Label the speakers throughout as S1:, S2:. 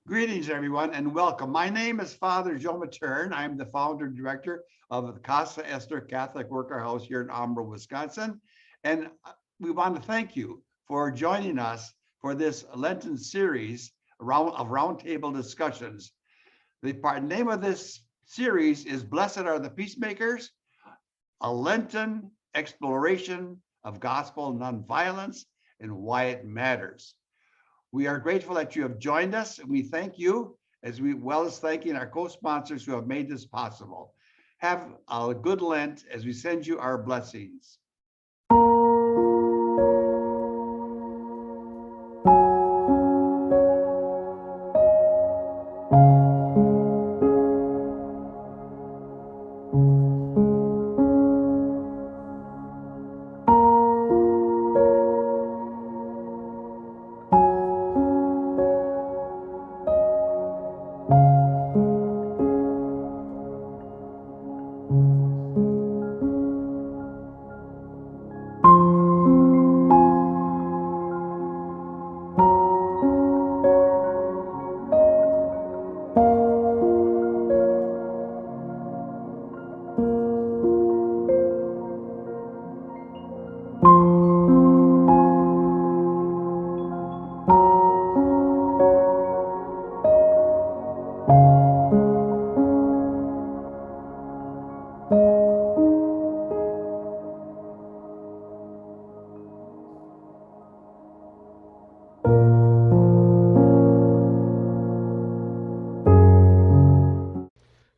S1: Greetings, everyone, and welcome. My name is Father Joe Matern. I'm the founder and director of the Casa Esther Catholic Worker House here in Umbro, Wisconsin. And we want to thank you for joining us for this Lenten series of roundtable discussions. The name of this series is Blessed Are the Peacemakers, a Lenten exploration of gospel nonviolence and why it matters. We are grateful that you have joined us, and we thank you as well as thanking our co-sponsors who have made this possible. Have a good Lent as we send you our blessings.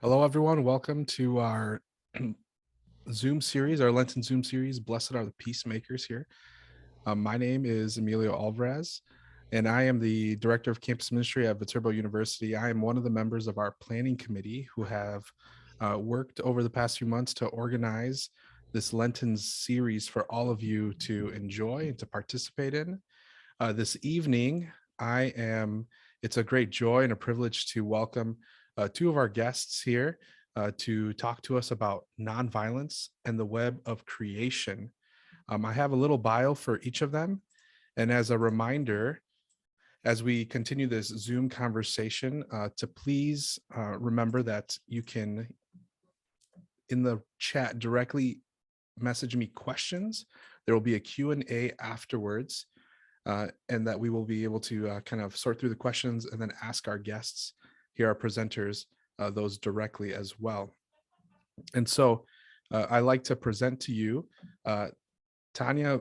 S2: Hello, everyone. Welcome to our Zoom series, our Lenten Zoom series, Blessed Are the Peacemakers here. My name is Emilio Alverez, and I am the Director of Campus Ministry at Viterbo University. I am one of the members of our planning committee who have worked over the past few months to organize this Lenten series for all of you to enjoy and to participate in. This evening, it's a great joy and a privilege to welcome two of our guests here to talk to us about nonviolence and the web of creation. I have a little bio for each of them. And as a reminder, as we continue this Zoom conversation, to please remember that you can, in the chat, directly message me questions. There will be a Q&A afterwards, and that we will be able to kind of sort through the questions and then ask our guests here, our presenters, those directly as well. And so I like to present to you Tania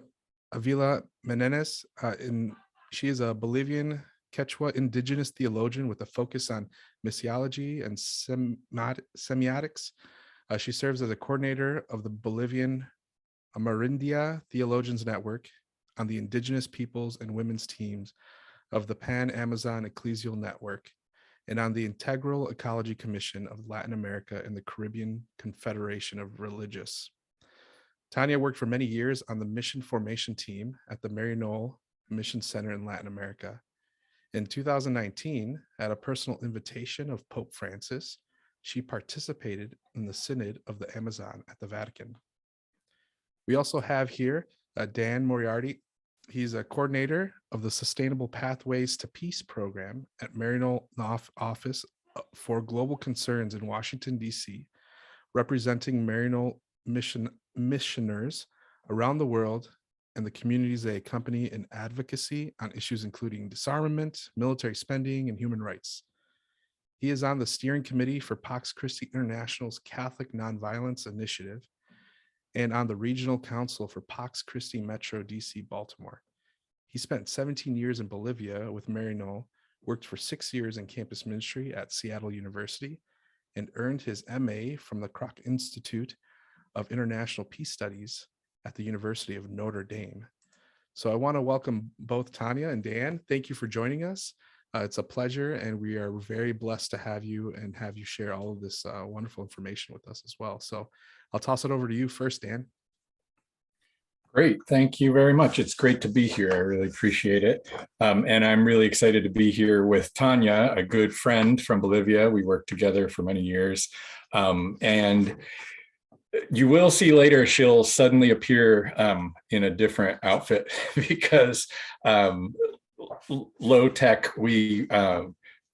S2: Avila Meneses. She is a Bolivian Quechua indigenous theologian with a focus on missiology and semiotics. She serves as a coordinator of the Bolivian Amerindia Theologians Network on the Indigenous Peoples and Women's teams of the Pan-Amazon Ecclesial Network, and on the Integral Ecology Commission of Latin America and the Caribbean Confederation of Religious. Tania worked for many years on the mission formation team at the Maryknoll Mission Center in Latin America. In 2019, at a personal invitation of Pope Francis, she participated in the Synod of the Amazon at the Vatican. We also have here Dan Moriarty. He's a coordinator of the Sustainable Pathways to Peace program at Maryknoll Office for Global Concerns in Washington, D.C., representing Maryknoll missioners around the world and the communities they accompany in advocacy on issues including disarmament, military spending, and human rights. He is on the steering committee for Pax Christi International's Catholic Nonviolence Initiative and on the Regional Council for Pax Christi Metro DC Baltimore. He spent 17 years in Bolivia with Maryknoll, worked for 6 years in campus ministry at Seattle University, and earned his MA from the Kroc Institute of International Peace Studies at the University of Notre Dame. So I want to welcome both Tania and Dan. Thank you for joining us. It's a pleasure, and we are very blessed to have you and have you share all of this wonderful information with us as well. So I'll toss it over to you first, Dan.
S3: Great. Thank you very much. It's great to be here. I really appreciate it. And I'm really excited to be here with Tania, a good friend from Bolivia. We worked together for many years. And you will see later, she'll suddenly appear in a different outfit because low tech, we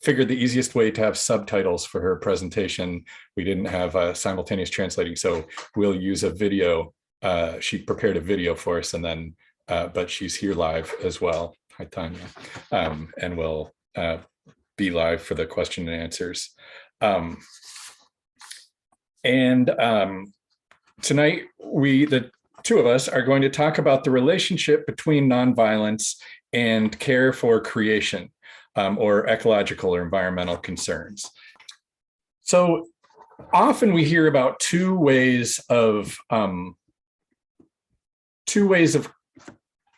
S3: figured the easiest way to have subtitles for her presentation, we didn't have simultaneous translating, so we'll use a video. She prepared a video for us, and then, but she's here live as well. Hi, Tania. And we'll be live for the question and answers. Tonight, the two of us are going to talk about the relationship between nonviolence and care for creation, or ecological or environmental concerns. So often we hear about two ways of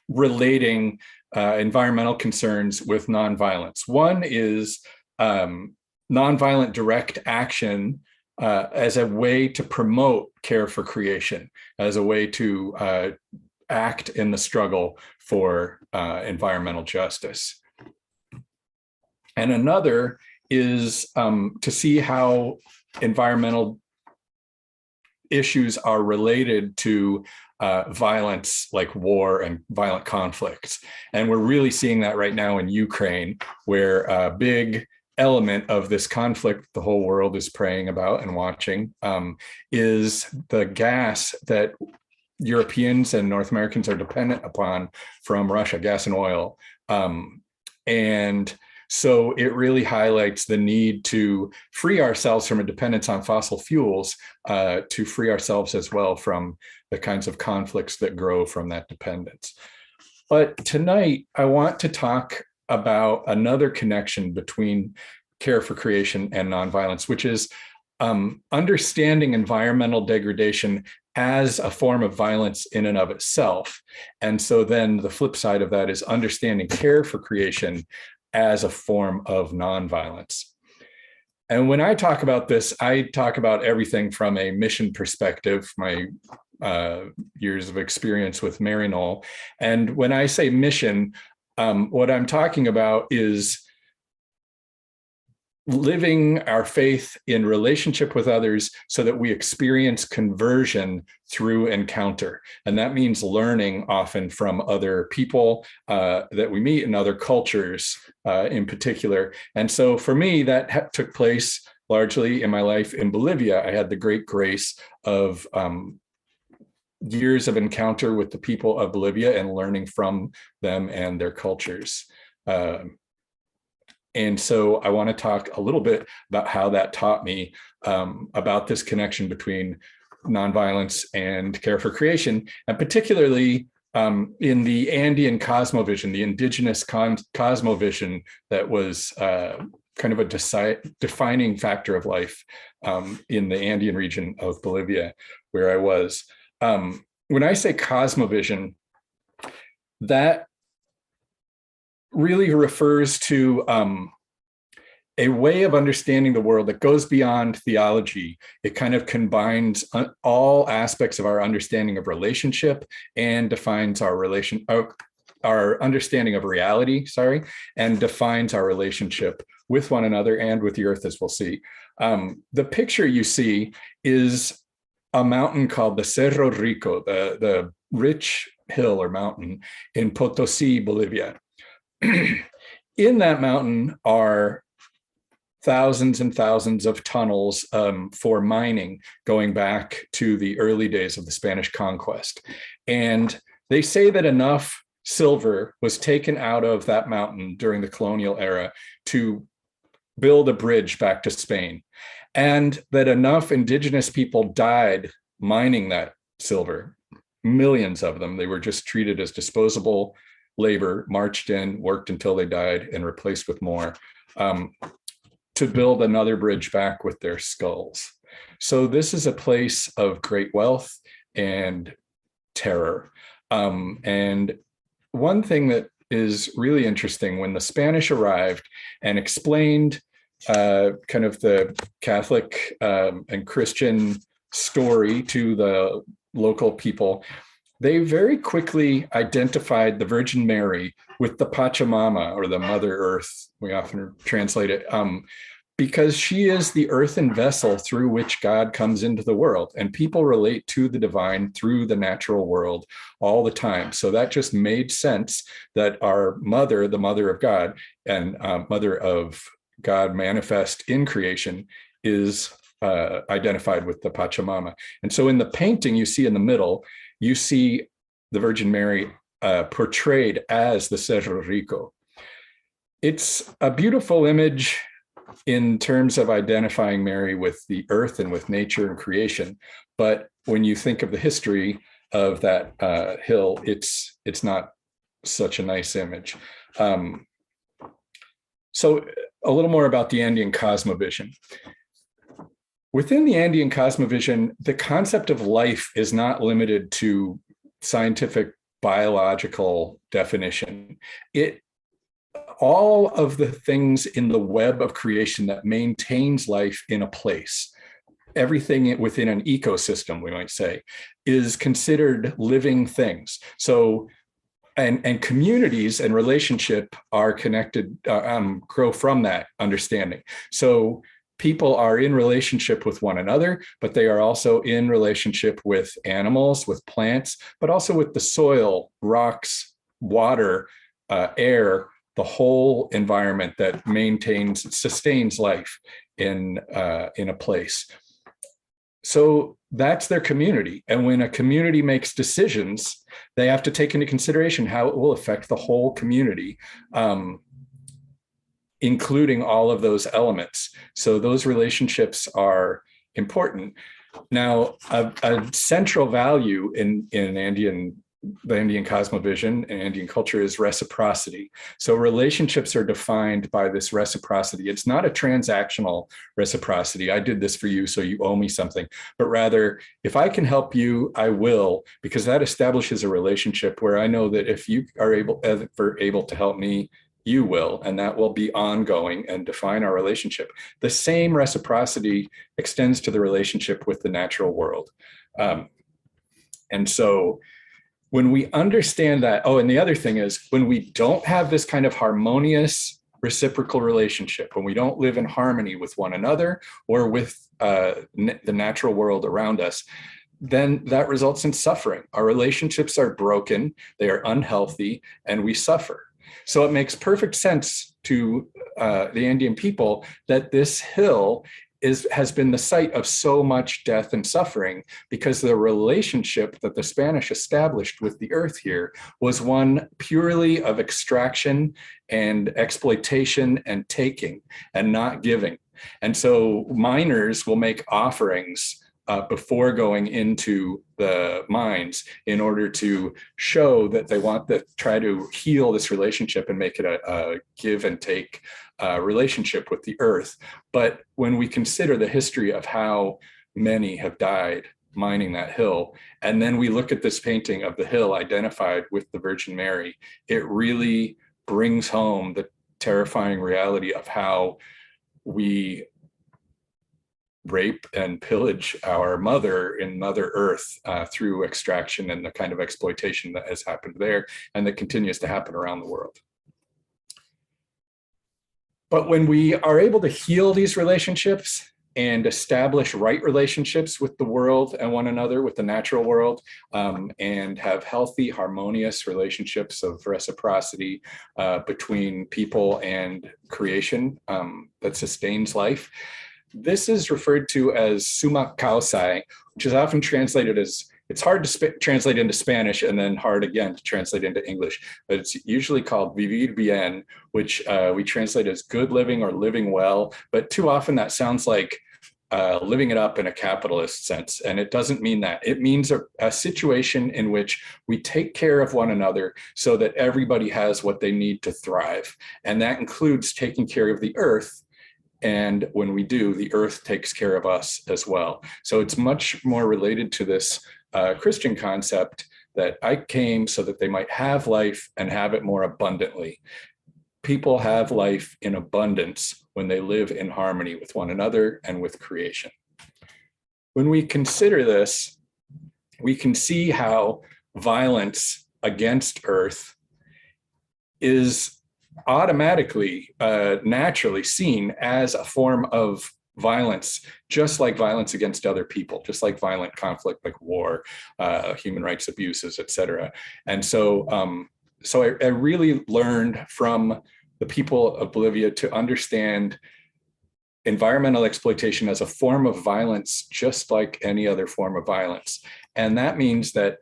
S3: relating environmental concerns with nonviolence. One is nonviolent direct action as a way to promote care for creation, as a way to act in the struggle for environmental justice. And another is to see how environmental issues are related to violence like war and violent conflicts. And we're really seeing that right now in Ukraine, where a big element of this conflict the whole world is praying about and watching is the gas that Europeans and North Americans are dependent upon from Russia, gas and oil. And so it really highlights the need to free ourselves from a dependence on fossil fuels, to free ourselves as well from the kinds of conflicts that grow from that dependence. But tonight, I want to talk about another connection between care for creation and nonviolence, which is understanding environmental degradation as a form of violence in and of itself. And so then the flip side of that is understanding care for creation as a form of nonviolence. And when I talk about this, I talk about everything from a mission perspective, my years of experience with Maryknoll. And when I say mission, what I'm talking about is living our faith in relationship with others so that we experience conversion through encounter. And that means learning often from other people that we meet and other cultures in particular. And so for me, that took place largely in my life in Bolivia. I had the great grace of years of encounter with the people of Bolivia and learning from them and their cultures. And so I want to talk a little bit about how that taught me about this connection between nonviolence and care for creation, and particularly in the Andean cosmovision, the indigenous cosmovision that was kind of a defining factor of life in the Andean region of Bolivia, where I was. When I say cosmovision, that really refers to a way of understanding the world that goes beyond theology. It kind of combines all aspects of our understanding of relationship and defines our understanding of reality, and defines our relationship with one another and with the earth, as we'll see. The picture you see is a mountain called the Cerro Rico, the rich hill or mountain in Potosí, Bolivia. In that mountain are thousands and thousands of tunnels for mining going back to the early days of the Spanish conquest. And they say that enough silver was taken out of that mountain during the colonial era to build a bridge back to Spain, and that enough indigenous people died mining that silver, millions of them. They were just treated as disposable labor, marched in, worked until they died, and replaced with more, to build another bridge back with their skulls. So this is a place of great wealth and terror. And one thing that is really interesting, when the Spanish arrived and explained kind of the Catholic and Christian story to the local people, they very quickly identified the Virgin Mary with the Pachamama, or the Mother Earth, we often translate it, because she is the earthen vessel through which God comes into the world. And people relate to the divine through the natural world all the time. So that just made sense that our mother, the Mother of God and Mother of God manifest in creation, is identified with the Pachamama. And so in the painting you see in the middle, you see the Virgin Mary portrayed as the Cerro Rico. It's a beautiful image in terms of identifying Mary with the earth and with nature and creation. But when you think of the history of that hill, it's not such a nice image. So a little more about the Andean cosmovision. Within the Andean cosmovision, the concept of life is not limited to scientific biological definition. All of the things in the web of creation that maintains life in a place, everything within an ecosystem, we might say, is considered living things. So, and communities and relationship are connected, grow from that understanding. So people are in relationship with one another, but they are also in relationship with animals, with plants, but also with the soil, rocks, water, air, the whole environment that sustains life in a place. So that's their community. And when a community makes decisions, they have to take into consideration how it will affect the whole community, including all of those elements. So those relationships are important. Now, a central value in the Andean cosmovision and Andean culture is reciprocity. So relationships are defined by this reciprocity. It's not a transactional reciprocity. I did this for you, so you owe me something, but rather, if I can help you, I will, because that establishes a relationship where I know that if you are able to help me, you will, and that will be ongoing and define our relationship. The same reciprocity extends to the relationship with the natural world. And so when we understand that, and the other thing is, when we don't have this kind of harmonious reciprocal relationship, when we don't live in harmony with one another or with the natural world around us, then that results in suffering. Our relationships are broken, they are unhealthy, and we suffer. So it makes perfect sense to the Andean people that this hill has been the site of so much death and suffering, because the relationship that the Spanish established with the earth here was one purely of extraction and exploitation and taking and not giving. And so miners will make offerings before going into the mines in order to show that they want to try to heal this relationship and make it a give and take relationship with the earth. But when we consider the history of how many have died mining that hill, and then we look at this painting of the hill identified with the Virgin Mary, it really brings home the terrifying reality of how we rape and pillage our mother in Mother Earth through extraction and the kind of exploitation that has happened there and that continues to happen around the world. But when we are able to heal these relationships and establish right relationships with the world and one another, with the natural world, and have healthy, harmonious relationships of reciprocity between people and creation that sustains life, this is referred to as summa causae, which is often translated as, it's hard to translate into Spanish and then hard again to translate into English, but it's usually called vivir bien, which we translate as good living or living well. But too often that sounds like living it up in a capitalist sense. And it doesn't mean that. It means a situation in which we take care of one another so that everybody has what they need to thrive. And that includes taking care of the earth. And when we do, the earth takes care of us as well. So it's much more related to this Christian concept that I came so that they might have life and have it more abundantly. People have life in abundance when they live in harmony with one another and with creation. When we consider this, we can see how violence against earth is automatically, naturally seen as a form of violence, just like violence against other people, just like violent conflict, like war, human rights abuses, etc. And so, I really learned from the the people of Bolivia to understand environmental exploitation as a form of violence, just like any other form of violence. And that means that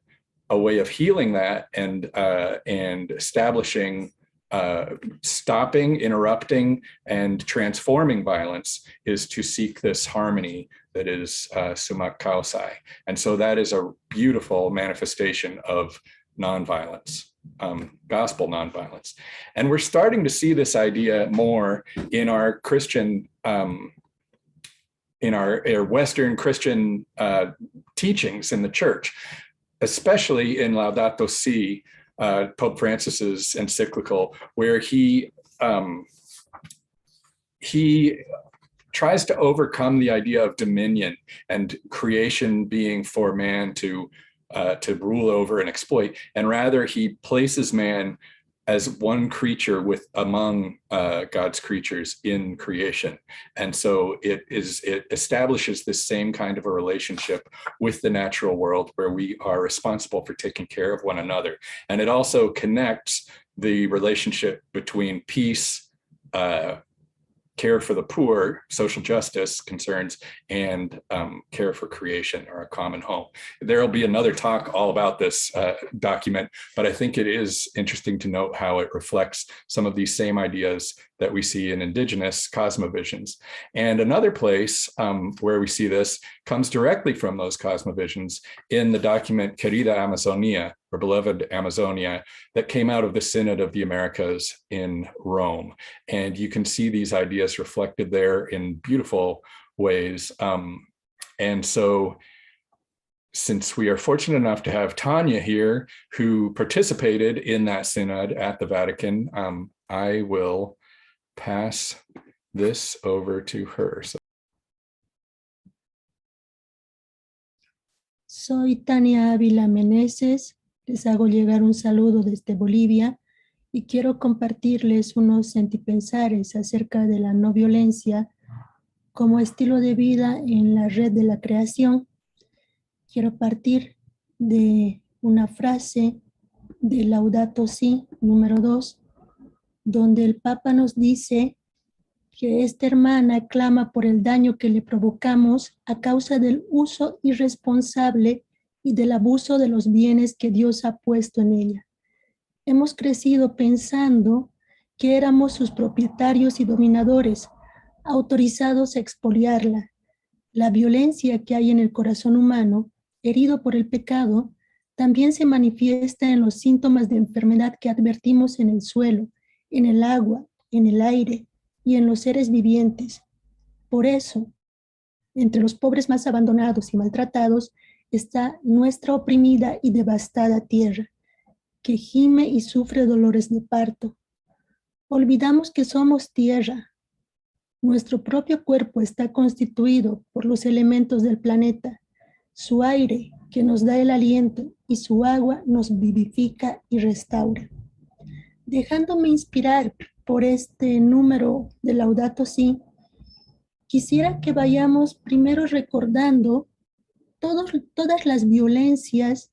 S3: a way of healing that and establishing, stopping, interrupting, and transforming violence is to seek this harmony that is sumak kausai. And so that is a beautiful manifestation of nonviolence, gospel nonviolence. And we're starting to see this idea more in our Christian, in our Western Christian teachings in the church, especially in Laudato Si, Pope Francis's encyclical, where he tries to overcome the idea of dominion and creation being for man to rule over and exploit, and rather he places man as one creature among God's creatures in creation. And so it establishes this same kind of a relationship with the natural world where we are responsible for taking care of one another. And it also connects the relationship between peace, care for the poor, social justice concerns, and care for creation or a common home. There'll be another talk all about this document, but I think it is interesting to note how it reflects some of these same ideas that we see in indigenous cosmovisions. And another place where we see this comes directly from those cosmovisions in the document Querida Amazonia, or Beloved Amazonia, that came out of the Synod of the Americas in Rome. And you can see these ideas reflected there in beautiful ways. And so, since we are fortunate enough to have Tania here, who participated in that synod at the Vatican, I will pass this over to her.
S4: Soy Tania Avila Meneses, les hago llegar un saludo desde Bolivia y quiero compartirles unos sentipensares acerca de la no violencia como estilo de vida en la red de la creación. Quiero partir de una frase de Laudato Si, número 2, donde el Papa nos dice que esta hermana clama por el daño que le provocamos a causa del uso irresponsable y del abuso de los bienes que Dios ha puesto en ella. Hemos crecido pensando que éramos sus propietarios y dominadores, autorizados a expoliarla. La violencia que hay en el corazón humano, herido por el pecado, también se manifiesta en los síntomas de enfermedad que advertimos en el suelo, en el agua, en el aire y en los seres vivientes. Por eso, entre los pobres más abandonados y maltratados está nuestra oprimida y devastada tierra, que gime y sufre dolores de parto. Olvidamos que somos tierra. Nuestro propio cuerpo está constituido por los elementos del planeta, su aire que nos da el aliento y su agua nos vivifica y restaura. Dejándome inspirar por este número de Laudato Si, quisiera que vayamos primero recordando todas las violencias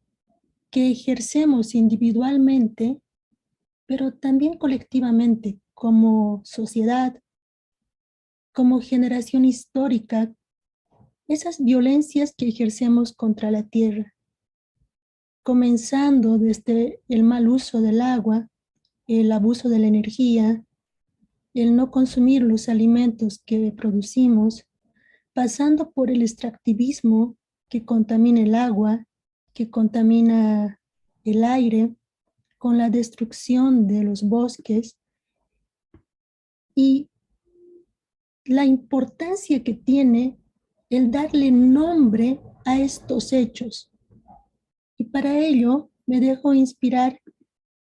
S4: que ejercemos individualmente, pero también colectivamente, como sociedad, como generación histórica, esas violencias que ejercemos contra la tierra, comenzando desde el mal uso del agua, el abuso de la energía, el no consumir los alimentos que producimos, pasando por el extractivismo que contamina el agua, que contamina el aire, con la destrucción de los bosques, y la importancia que tiene el darle nombre a estos hechos. Y para ello me dejo inspirar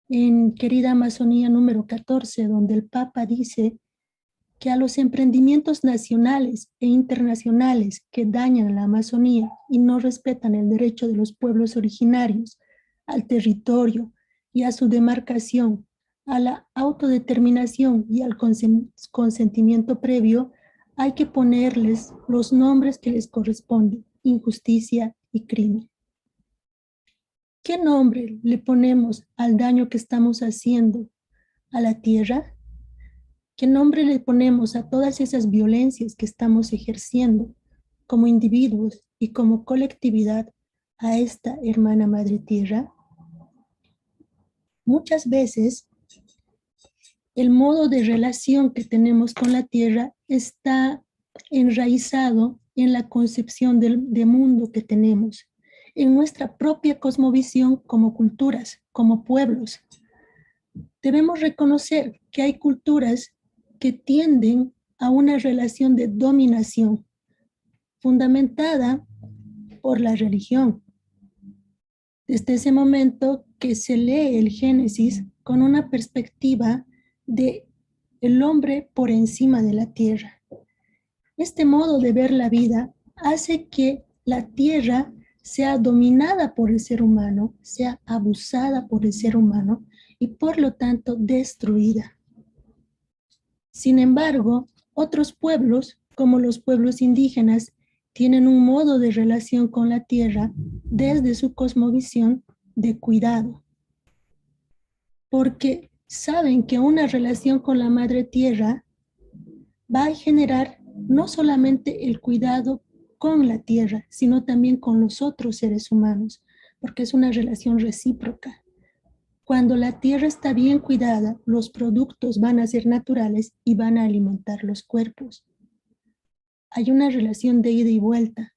S4: en Querida Amazonía número 14, donde el Papa dice que a los emprendimientos nacionales e internacionales que dañan a la Amazonía y no respetan el derecho de los pueblos originarios al territorio y a su demarcación, a la autodeterminación y al consentimiento previo, hay que ponerles los nombres que les corresponden: injusticia y crimen. ¿Qué nombre le ponemos al daño que estamos haciendo a la tierra? ¿Qué nombre le ponemos a todas esas violencias que estamos ejerciendo como individuos y como colectividad a esta hermana madre tierra? Muchas veces el modo de relación que tenemos con la tierra está enraizado en la concepción de mundo que tenemos, en nuestra propia cosmovisión como culturas, como pueblos. Debemos reconocer que hay culturas que tienden a una relación de dominación fundamentada por la religión. Desde ese momento que se lee el Génesis con una perspectiva de el hombre por encima de la tierra. Este modo de ver la vida hace que la tierra sea dominada por el ser humano, sea abusada por el ser humano y por lo tanto destruida. Sin embargo, otros pueblos, como los pueblos indígenas, tienen un modo de relación con la tierra desde su cosmovisión de cuidado, porque saben que una relación con la madre tierra va a generar no solamente el cuidado con la tierra, sino también con los otros seres humanos, porque es una relación recíproca. Cuando la tierra está bien cuidada, los productos van a ser naturales y van a alimentar los cuerpos. Hay una relación de ida y vuelta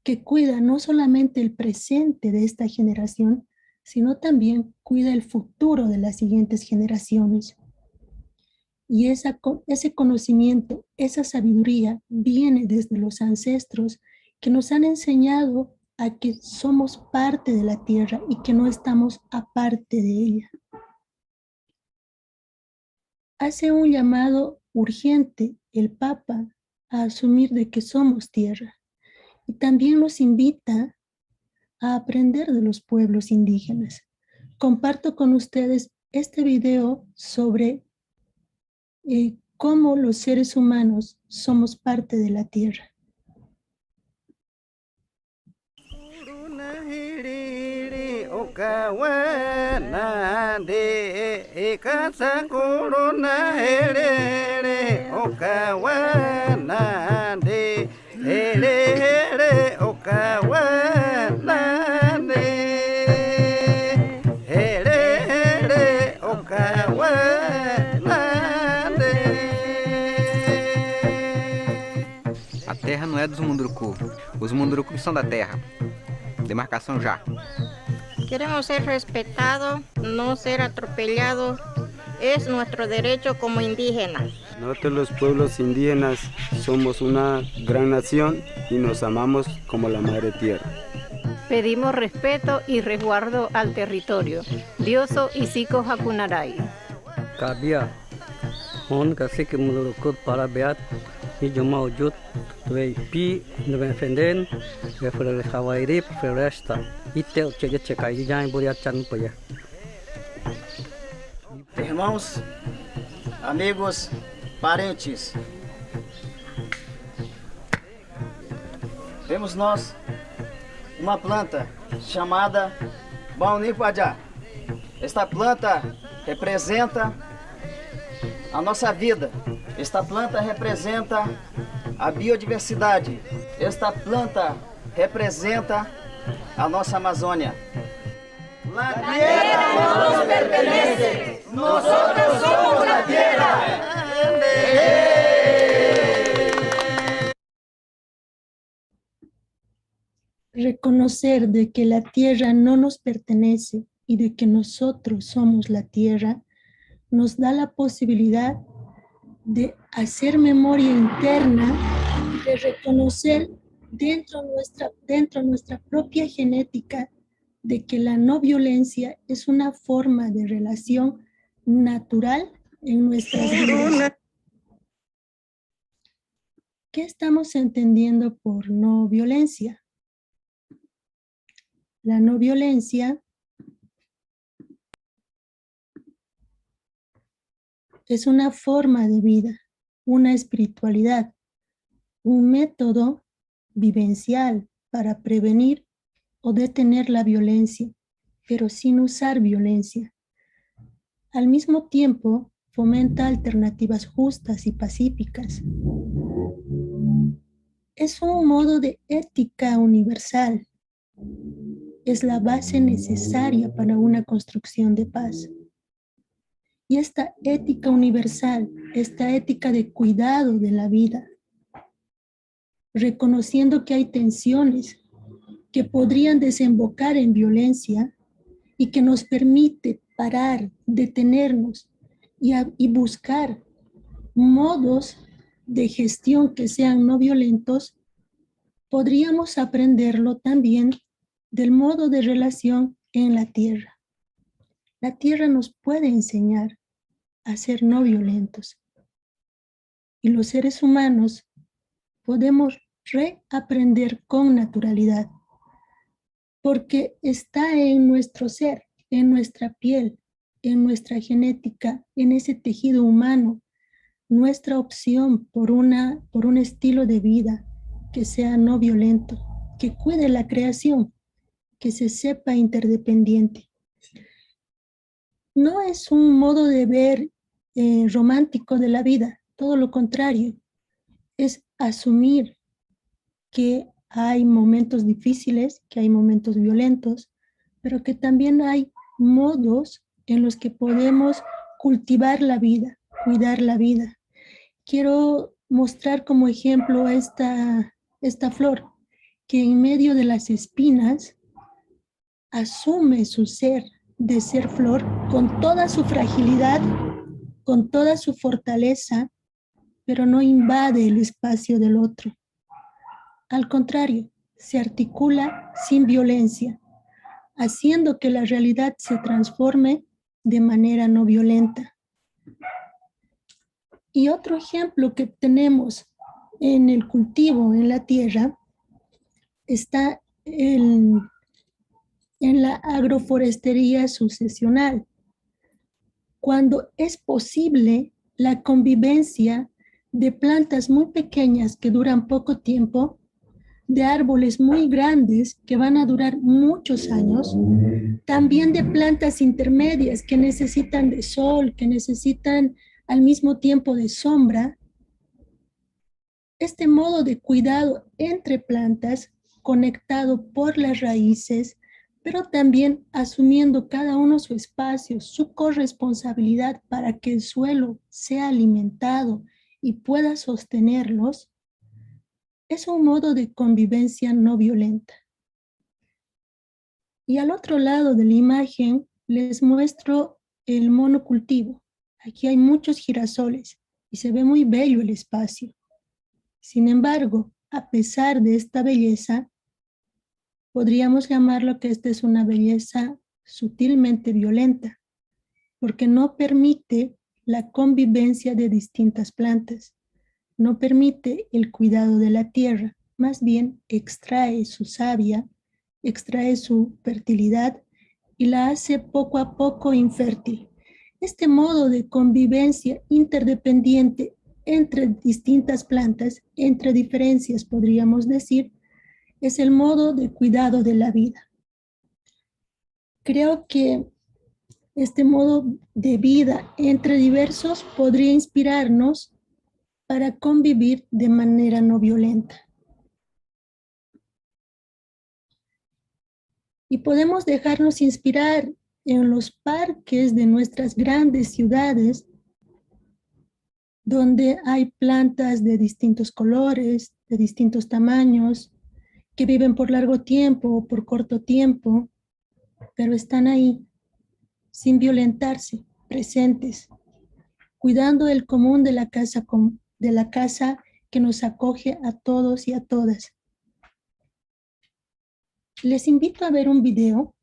S4: que cuida no solamente el presente de esta generación, sino también cuida el futuro de las siguientes generaciones. Y ese conocimiento, esa sabiduría viene desde los ancestros que nos han enseñado a que somos parte de la tierra y que no estamos aparte de ella. Hace un llamado urgente el Papa a asumir de que somos tierra y también nos invita a aprender de los pueblos indígenas. Comparto con ustedes este video sobre cómo los seres humanos somos parte de la tierra.
S5: A terra não é dos Munduruku. Os Munduruku são da terra. Demarcação já.
S6: Queremos ser respetados, no ser atropellados. Es nuestro derecho como indígenas.
S7: Nosotros los pueblos indígenas somos una gran nación y nos amamos como la madre tierra.
S8: Pedimos respeto y resguardo al territorio. Dioso y Sico Hakunarai.
S9: Kabia, on kasik Munduruku para beat y yo maujud tuei pi no defender de flores hawaii floresta y te checa y ya en buriachan poya.
S10: Irmãos, amigos, parentes, temos nós uma planta chamada Baunipadá. Esta planta representa a nossa vida. Esta planta representa a biodiversidade. Esta planta representa a nossa Amazônia. La tierra no nos pertenece, nosotros somos la tierra.
S4: Reconocer de que la tierra no nos pertenece y de que nosotros somos la tierra nos da la posibilidad de hacer memoria interna, de reconocer dentro de nuestra propia genética de que la no violencia es una forma de relación natural en nuestras vidas. ¿Qué estamos entendiendo por no violencia? La no violencia es una forma de vida, una espiritualidad, un método vivencial para prevenir o detener la violencia, pero sin usar violencia. Al mismo tiempo, fomenta alternativas justas y pacíficas. Es un modo de ética universal. Es la base necesaria para una construcción de paz. Y esta ética universal, esta ética de cuidado de la vida, reconociendo que hay tensiones que podrían desembocar en violencia y que nos permite parar, detenernos y buscar modos de gestión que sean no violentos, podríamos aprenderlo también del modo de relación en la tierra. La tierra nos puede enseñar a ser no violentos. Y los seres humanos podemos reaprender con naturalidad, porque está en nuestro ser, en nuestra piel, en nuestra genética, en ese tejido humano, nuestra opción por un estilo de vida que sea no violento, que cuide la creación, que se sepa interdependiente. No es un modo de ver romántico de la vida, todo lo contrario, es asumir que hay momentos difíciles, que hay momentos violentos, pero que también hay modos en los que podemos cultivar la vida, cuidar la vida. Quiero mostrar como ejemplo esta flor, que en medio de las espinas asume su ser de ser flor con toda su fragilidad, con toda su fortaleza, pero no invade el espacio del otro. Al contrario, se articula sin violencia, haciendo que la realidad se transforme de manera no violenta. Y otro ejemplo que tenemos en el cultivo en la tierra está en la agroforestería sucesional, cuando es posible la convivencia de plantas muy pequeñas que duran poco tiempo, de árboles muy grandes que van a durar muchos años, también de plantas intermedias que necesitan de sol, que necesitan al mismo tiempo de sombra. Este modo de cuidado entre plantas, conectado por las raíces, pero también asumiendo cada uno su espacio, su corresponsabilidad para que el suelo sea alimentado y pueda sostenerlos, es un modo de convivencia no violenta. Y al otro lado de la imagen les muestro el monocultivo. Aquí hay muchos girasoles y se ve muy bello el espacio. Sin embargo, a pesar de esta belleza, podríamos llamarlo que esta es una belleza sutilmente violenta, porque no permite la convivencia de distintas plantas, no permite el cuidado de la tierra, más bien extrae su savia, extrae su fertilidad y la hace poco a poco infértil. Este modo de convivencia interdependiente entre distintas plantas, entre diferencias podríamos decir, es el modo de cuidado de la vida. Creo que este modo de vida entre diversos podría inspirarnos para convivir de manera no violenta. Y podemos dejarnos inspirar en los parques de nuestras grandes ciudades, donde hay plantas de distintos colores, de distintos tamaños, que viven por largo tiempo o por corto tiempo, pero están ahí, sin violentarse, presentes, cuidando el común de la casa que nos acoge a todos y a todas. Les invito a ver un video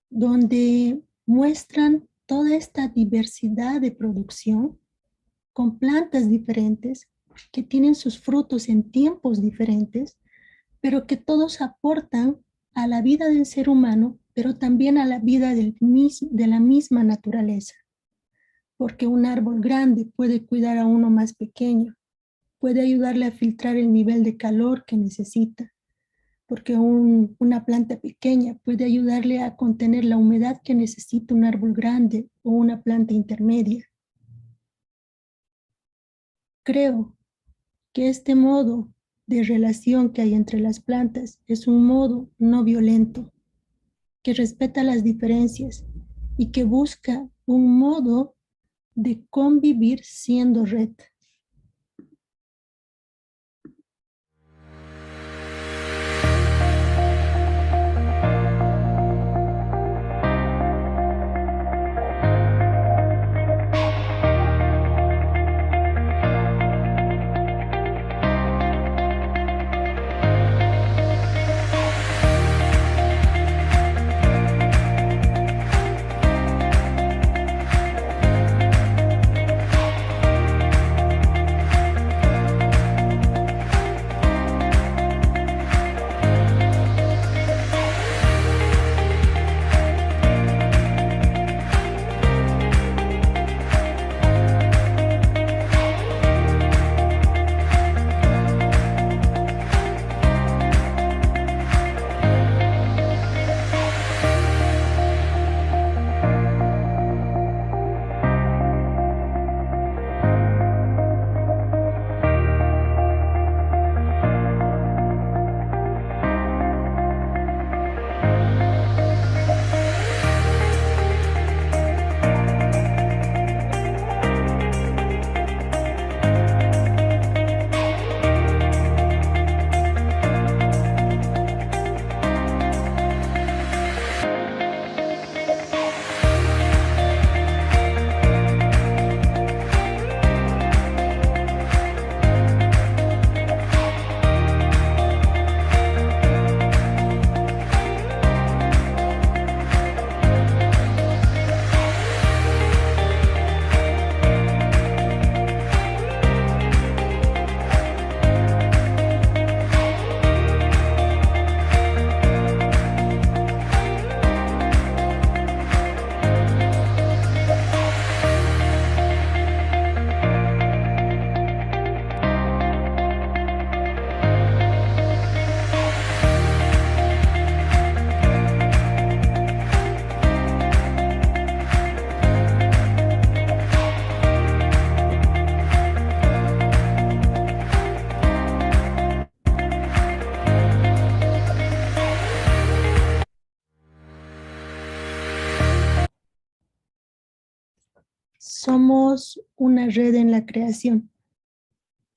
S4: donde muestran toda esta diversidad de producción con plantas diferentes que tienen sus frutos en tiempos diferentes, pero que todos aportan a la vida del ser humano, pero también a la vida de la misma naturaleza. Porque un árbol grande puede cuidar a uno más pequeño, puede ayudarle a filtrar el nivel de calor que necesita, porque una planta pequeña puede ayudarle a contener la humedad que necesita un árbol grande o una planta intermedia. Creo que este modo de relación que hay entre las plantas es un modo no violento, que respeta las diferencias y que busca un modo de convivir siendo red. Somos una red en la creación,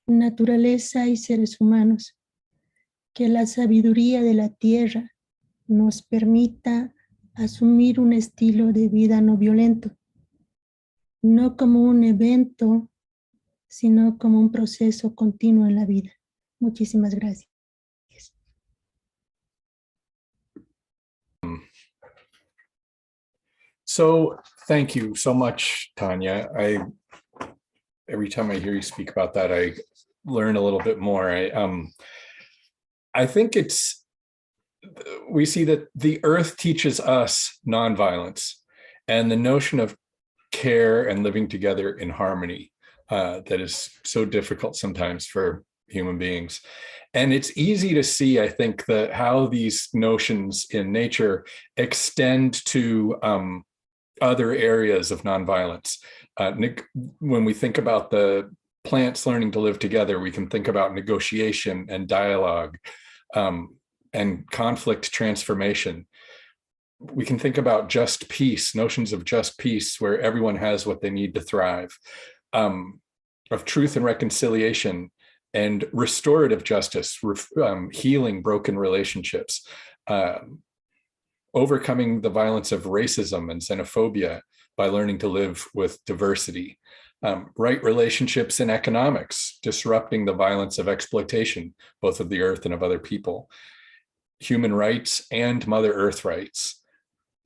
S4: naturaleza y seres humanos. Que la sabiduría de la tierra nos permita asumir un estilo de vida no violento, no como un evento, sino como un proceso continuo en la vida. Muchísimas gracias.
S3: So thank you so much, Tania. Every time I hear you speak about that, I learn a little bit more. I think we see that the earth teaches us nonviolence and the notion of care and living together in harmony that is so difficult sometimes for human beings. And it's easy to see, I think, that how these notions in nature extend to other areas of nonviolence. When we think about the plants learning to live together, we can think about negotiation and dialogue and conflict transformation. We can think about just peace, notions of just peace, where everyone has what they need to thrive, of truth and reconciliation, and restorative justice, healing broken relationships, overcoming the violence of racism and xenophobia by learning to live with diversity, right relationships in economics, disrupting the violence of exploitation, both of the earth and of other people, human rights and Mother Earth rights.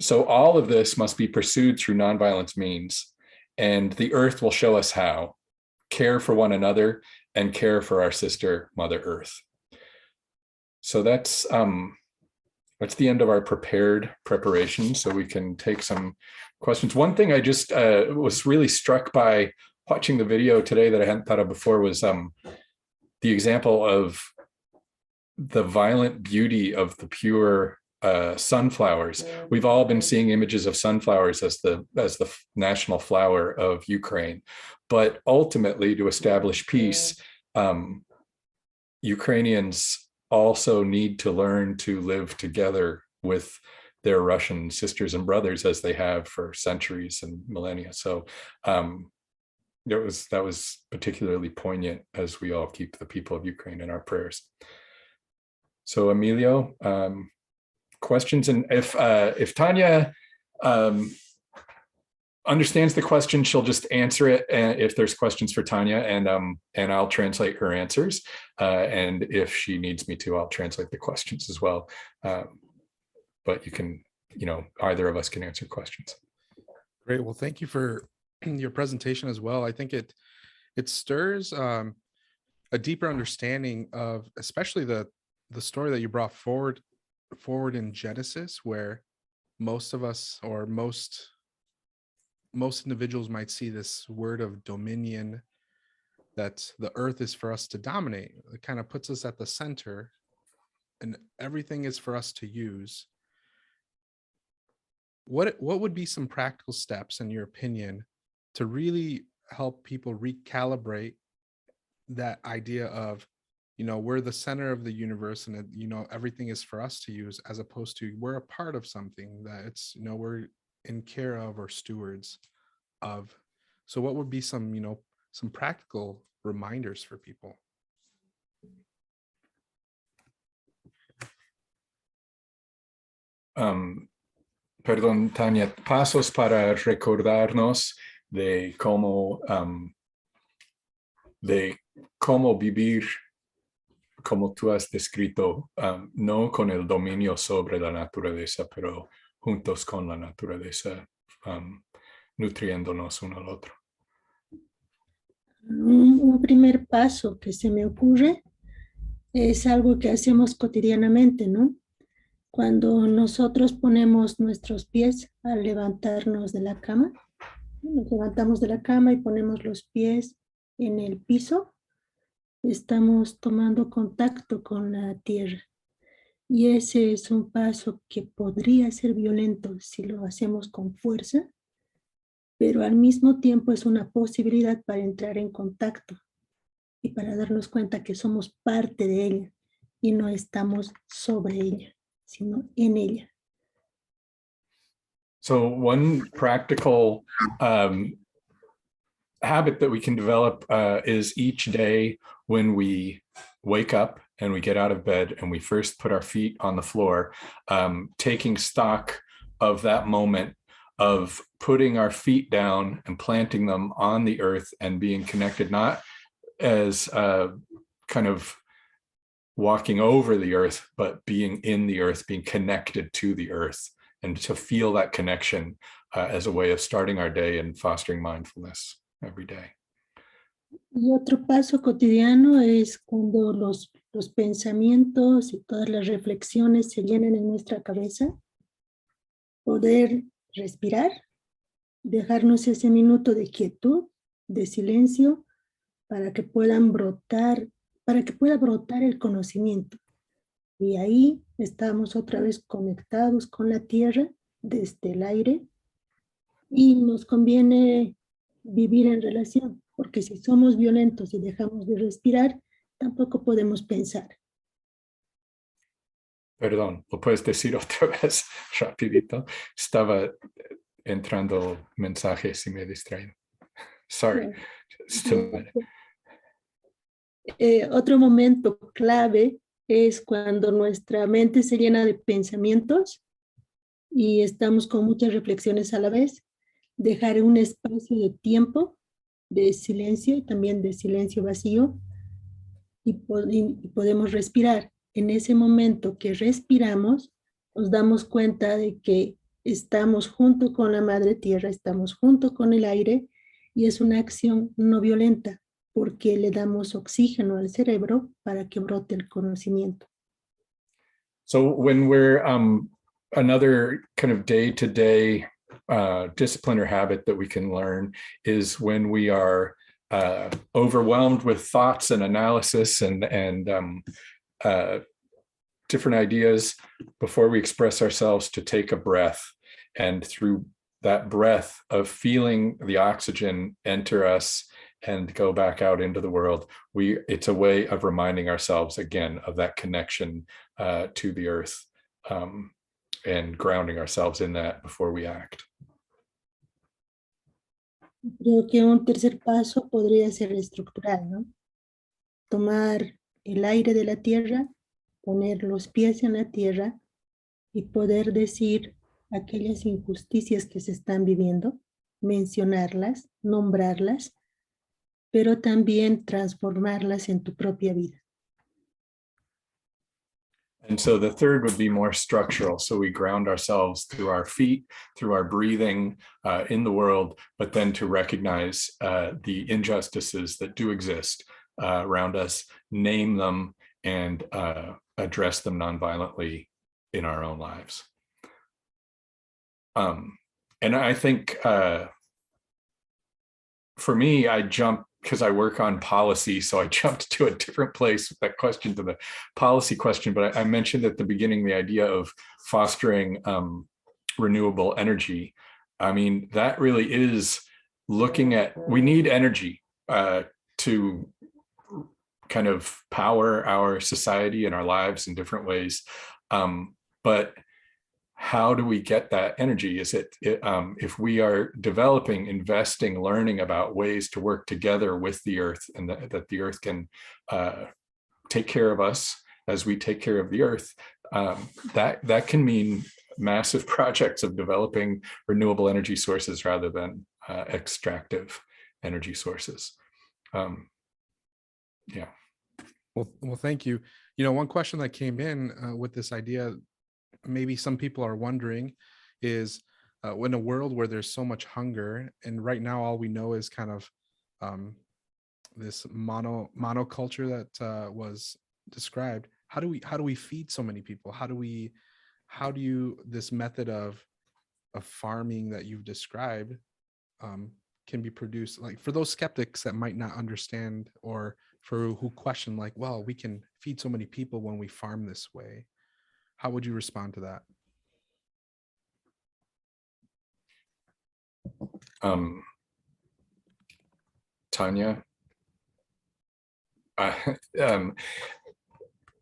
S3: So all of this must be pursued through nonviolence means, and the earth will show us how. Care for one another and care for our sister, Mother Earth. So that's the end of our preparation, so we can take some questions. One thing I just was really struck by watching the video today that I hadn't thought of before was the example of the violent beauty of the pure sunflowers. We've all been seeing images of sunflowers as the national flower of Ukraine, but ultimately to establish peace, Ukrainians also need to learn to live together with their Russian sisters and brothers as they have for centuries and millennia. So that was particularly poignant as we all keep the people of Ukraine in our prayers. So Emilio, questions, and if Tania understands the question, she'll just answer it. And if there's questions for Tania, and I'll translate her answers. And if she needs me to, I'll translate the questions as well. But you can, either of us can answer questions.
S2: Great. Well, thank you for your presentation as well. I think it stirs a deeper understanding of, especially the story that you brought forward in Genesis, where most of us, or most individuals, might see this word of dominion, that the earth is for us to dominate. It kind of puts us at the center and everything is for us to use. What would be some practical steps, in your opinion, to really help people recalibrate that idea of, we're the center of the universe, and everything is for us to use, as opposed to we're a part of something that it's, we're in care of or stewards of. So what would be some practical reminders for people?
S3: Perdón, Tania, pasos para recordarnos de cómo vivir como tú has descrito, no con el dominio sobre la naturaleza, pero juntos con la naturaleza, nutriéndonos uno al otro.
S4: Un primer paso que se me ocurre es algo que hacemos cotidianamente, ¿no? Cuando nosotros ponemos nuestros pies al levantarnos de la cama, nos levantamos de la cama y ponemos los pies en el piso, estamos tomando contacto con la tierra. Y ese es un paso que podría ser violento si lo hacemos con fuerza, pero al mismo tiempo es una posibilidad para entrar en contacto y para darnos cuenta que somos parte de ella y no estamos sobre ella, sino en ella.
S3: So one practical habit that we can develop is each day when we wake up and we get out of bed and we first put our feet on the floor, taking stock of that moment of putting our feet down and planting them on the earth and being connected, not as kind of walking over the earth, but being in the earth, being connected to the earth, and to feel that connection as a way of starting our day and fostering mindfulness every day.
S4: Y otro paso cotidiano es cuando los pensamientos y todas las reflexiones se llenan en nuestra cabeza, poder respirar, dejarnos ese minuto de quietud, de silencio, para que puedan brotar, para que pueda brotar el conocimiento. Y ahí estamos otra vez conectados con la tierra desde el aire, y nos conviene vivir en relación, porque si somos violentos y dejamos de respirar, tampoco podemos pensar.
S3: Perdón, ¿lo puedes decir otra vez rapidito? Estaba entrando mensajes y me distraí. Sorry.
S4: Otro momento clave es cuando nuestra mente se llena de pensamientos y estamos con muchas reflexiones a la vez. Dejar un espacio de tiempo, de silencio y también de silencio vacío, y podemos respirar. En ese momento que respiramos, nos damos cuenta de que estamos junto con la madre tierra, estamos junto con el aire, y es una acción no violenta, porque le damos oxígeno al cerebro para que brote el conocimiento.
S3: So when we're another kind of day-to-day discipline or habit that we can learn is when we are overwhelmed with thoughts and analysis and different ideas before we express ourselves to take a breath. And through that breath of feeling the oxygen enter us and go back out into the world, it's a way of reminding ourselves again of that connection to the earth, and grounding ourselves in that before we act.
S4: Creo que un tercer paso podría ser estructural, ¿no? Tomar el aire de la tierra, poner los pies en la tierra y poder decir aquellas injusticias que se están viviendo, mencionarlas, nombrarlas, pero también transformarlas en tu propia vida.
S3: And so the third would be more structural. So we ground ourselves through our feet, through our breathing in the world, but then to recognize the injustices that do exist around us, name them, and address them nonviolently in our own lives. And I think for me, I jumped, because I work on policy, so I jumped to a different place with that question, to the policy question. But I mentioned at the beginning the idea of fostering renewable energy. I mean, that really is looking at, we need energy to kind of power our society and our lives in different ways. But how do we get that energy? Is it if we are developing, investing, learning about ways to work together with the earth, and that the earth can take care of us as we take care of the earth, that can mean massive projects of developing renewable energy sources rather than extractive energy sources. Yeah.
S2: Well, thank you. You know, one question that came in with this idea, maybe some people are wondering, is in a world where there's so much hunger, and right now all we know is kind of this monoculture that was described. How do we feed so many people? How do you this method of farming that you've described can be produced, like for those skeptics that might not understand, or for who question, like, well, we can feed so many people when we farm this way. How would you respond to that?
S3: Tania,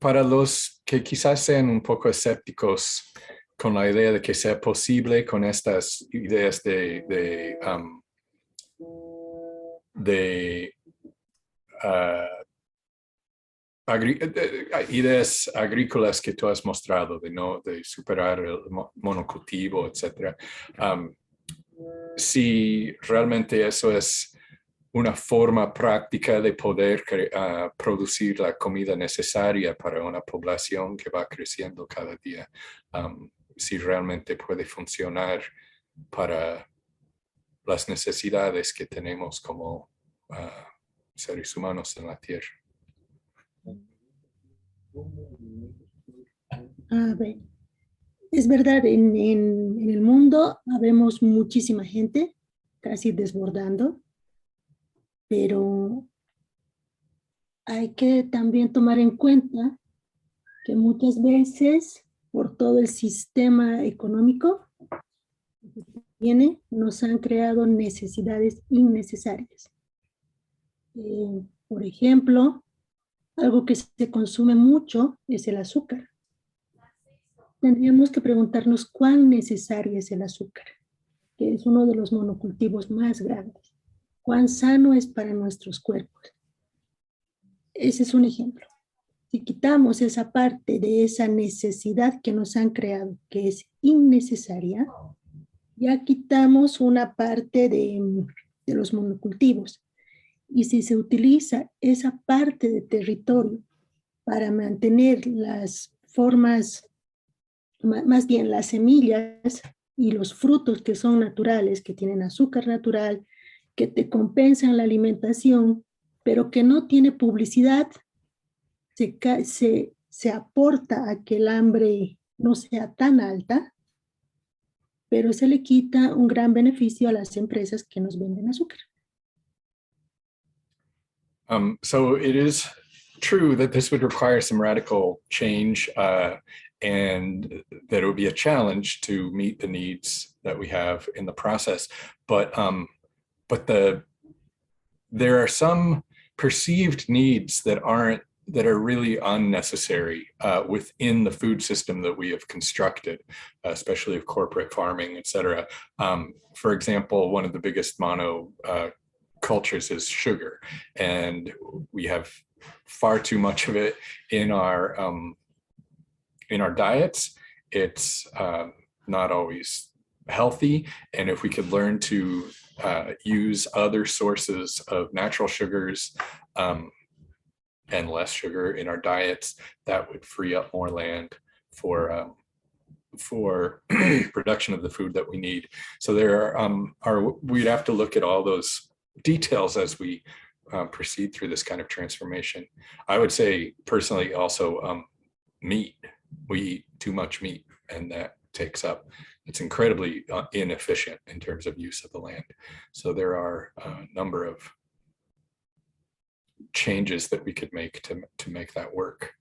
S3: para los que quizás sean un poco escépticos con la idea de que sea posible con estas ideas de ideas agrícolas que tú has mostrado, de superar el monocultivo, etcétera. Si realmente eso es una forma práctica de poder producir la comida necesaria para una población que va creciendo cada día, si realmente puede funcionar para las necesidades que tenemos como seres humanos en la Tierra.
S4: A ver, es verdad, en el mundo habemos muchísima gente, casi desbordando, pero hay que también tomar en cuenta que muchas veces, por todo el sistema económico que tiene, nos han creado necesidades innecesarias. Por ejemplo, algo que se consume mucho es el azúcar. Tendríamos que preguntarnos cuán necesario es el azúcar, que es uno de los monocultivos más grandes. Cuán sano es para nuestros cuerpos. Ese es un ejemplo. Si quitamos esa parte de esa necesidad que nos han creado, que es innecesaria, ya quitamos una parte de los monocultivos. Y si se utiliza esa parte de territorio para mantener las formas, más bien las semillas y los frutos que son naturales, que tienen azúcar natural, que te compensan la alimentación, pero que no tiene publicidad, se aporta a que el hambre no sea tan alta, pero se le quita un gran beneficio a las empresas que nos venden azúcar.
S3: So it is true that this would require some radical change, and that it would be a challenge to meet the needs that we have in the process. But there are some perceived needs that are really unnecessary within the food system that we have constructed, especially of corporate farming, et cetera. For example, one of the biggest mono cultures is sugar, and we have far too much of it in our diets. It's not always healthy, and if we could learn to use other sources of natural sugars and less sugar in our diets, that would free up more land for production of the food that we need. So there we'd have to look at all those details as we proceed through this kind of transformation. I would say personally also meat. We eat too much meat, and that it's incredibly inefficient in terms of use of the land. So there are a number of changes that we could make to make that work.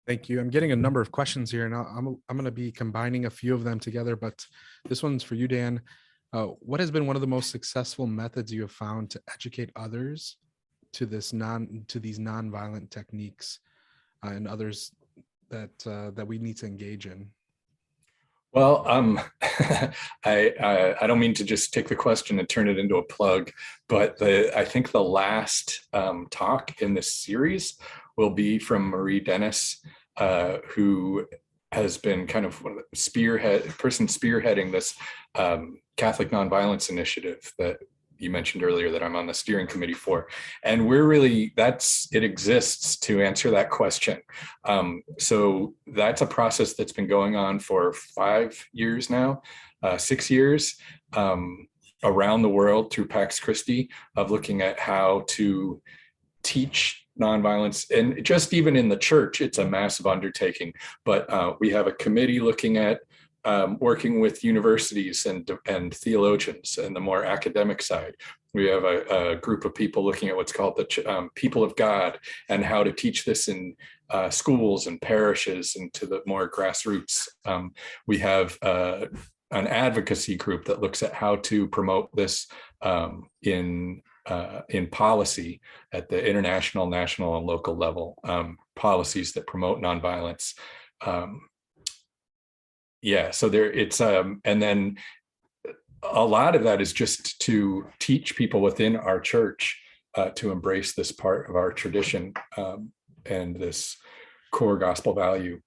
S2: Thank you. I'm getting a number of questions here, and I'm going to be combining a few of them together, but this one's for you, Dan. What has been one of the most successful methods you have found to educate others to these nonviolent techniques and others that we need to engage in?
S3: Well, I don't mean to just take the question and turn it into a plug, but I think the last talk in this series will be from Marie Dennis, who has been kind of one of the person spearheading this Catholic Nonviolence Initiative that you mentioned earlier that I'm on the steering committee for. And we're really, it exists to answer that question. So that's a process that's been going on for 5 years now, 6 years, around the world through Pax Christi, of looking at how to teach nonviolence. And just even in the church, it's a massive undertaking. But we have a committee looking at working with universities and theologians and the more academic side. We have a group of people looking at what's called the people of God, and how to teach this in schools and parishes and to the more grassroots. We have an advocacy group that looks at how to promote this in policy at the international, national, and local level, policies that promote nonviolence. Yeah, so and then a lot of that is just to teach people within our church to embrace this part of our tradition and this core gospel value.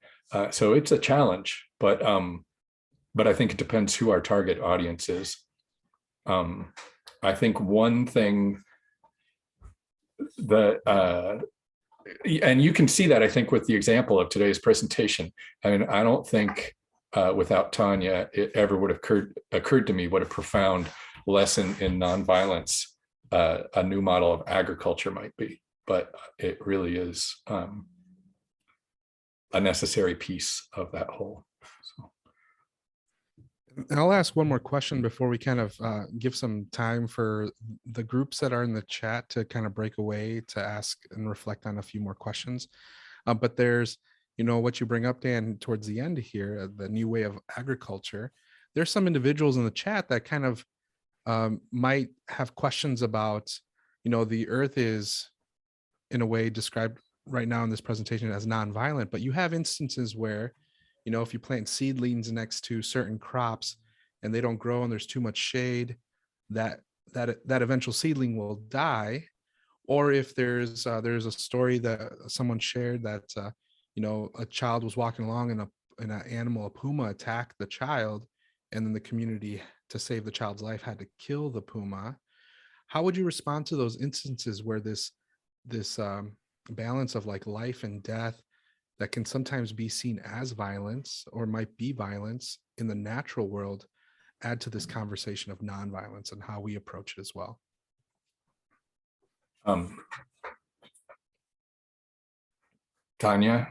S3: So it's a challenge, but I think it depends who our target audience is. I think one thing that, and you can see that, I think, with the example of today's presentation. I mean, I don't think without Tania, it ever would have occurred to me what a profound lesson in nonviolence a new model of agriculture might be. But it really is a necessary piece of that whole. So.
S2: And I'll ask one more question before we kind of give some time for the groups that are in the chat to kind of break away to ask and reflect on a few more questions. But there's, what you bring up, Dan, towards the end here, the new way of agriculture. There's some individuals in the chat that kind of might have questions about, the earth is in a way described right now in this presentation as nonviolent, but you have instances where, if you plant seedlings next to certain crops and they don't grow and there's too much shade, that eventual seedling will die. Or if there's a story that someone shared that a child was walking along and an animal, a puma, attacked the child, and then the community, to save the child's life, had to kill the puma. How would you respond to those instances where this balance of like life and death that can sometimes be seen as violence or might be violence in the natural world add to this conversation of nonviolence and how we approach it as well?
S3: Tania,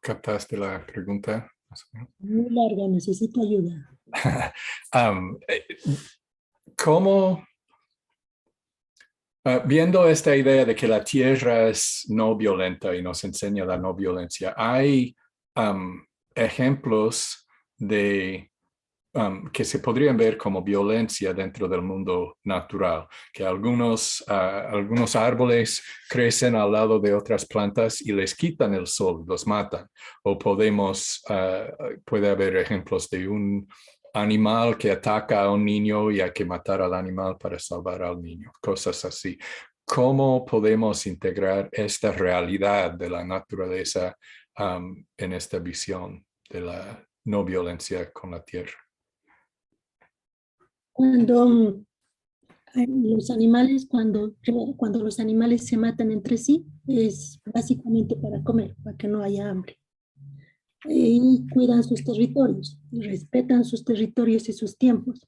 S3: ¿captaste la pregunta?
S4: Muy larga, necesito ayuda.
S3: ¿Cómo Viendo esta idea de que la tierra es no violenta y nos enseña la no violencia, hay ejemplos de que se podrían ver como violencia dentro del mundo natural, que algunos árboles crecen al lado de otras plantas y les quitan el sol, los matan. O puede haber ejemplos de un animal que ataca a un niño y hay que matar al animal para salvar al niño, cosas así. ¿Cómo podemos integrar esta realidad de la naturaleza en esta visión de la no violencia con la tierra?
S4: Cuando los animales, cuando los animales se matan entre sí, es básicamente para comer, para que no haya hambre. Y cuidan sus territorios, y respetan sus territorios y sus tiempos.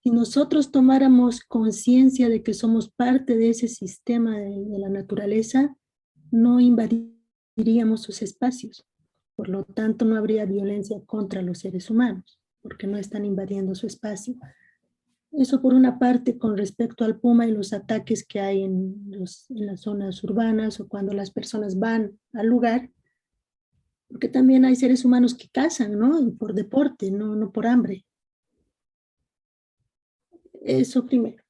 S4: Si nosotros tomáramos conciencia de que somos parte de ese sistema de la naturaleza, no invadiríamos sus espacios. Por lo tanto, no habría violencia contra los seres humanos, porque no están invadiendo su espacio. Eso por una parte con respecto al puma y los ataques que hay en las zonas urbanas o cuando las personas van al lugar, porque también hay seres humanos que cazan, ¿no? Por deporte, no por hambre. Eso primero.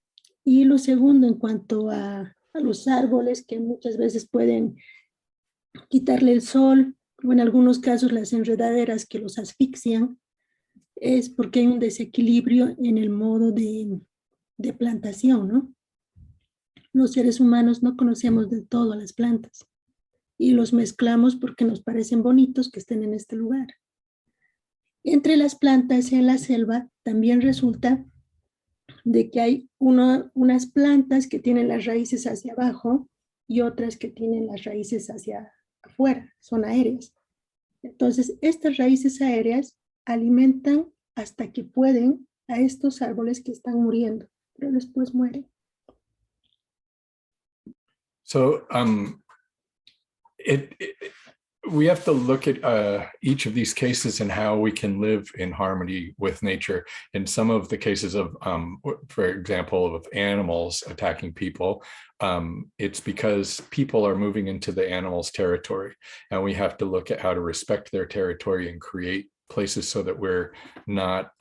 S4: Y lo segundo, en cuanto a los árboles que muchas veces pueden quitarle el sol, o en algunos casos las enredaderas que los asfixian, es porque hay un desequilibrio en el modo de plantación, ¿no? Los seres humanos no conocemos de todo a las plantas y los mezclamos porque nos parecen bonitos que estén en este lugar. Entre las plantas en la selva también resulta de que hay unas plantas que tienen las raíces hacia abajo y otras que tienen las raíces hacia afuera, son aéreas. Entonces, estas raíces aéreas alimentan hasta que pueden a estos árboles que están muriendo, pero después mueren.
S3: So we have to look at each of these cases and how we can live in harmony with nature. In some of the cases of, for example, of animals attacking people, it's because people are moving into the animals' territory, and we have to look at how to respect their territory and create places so that we're not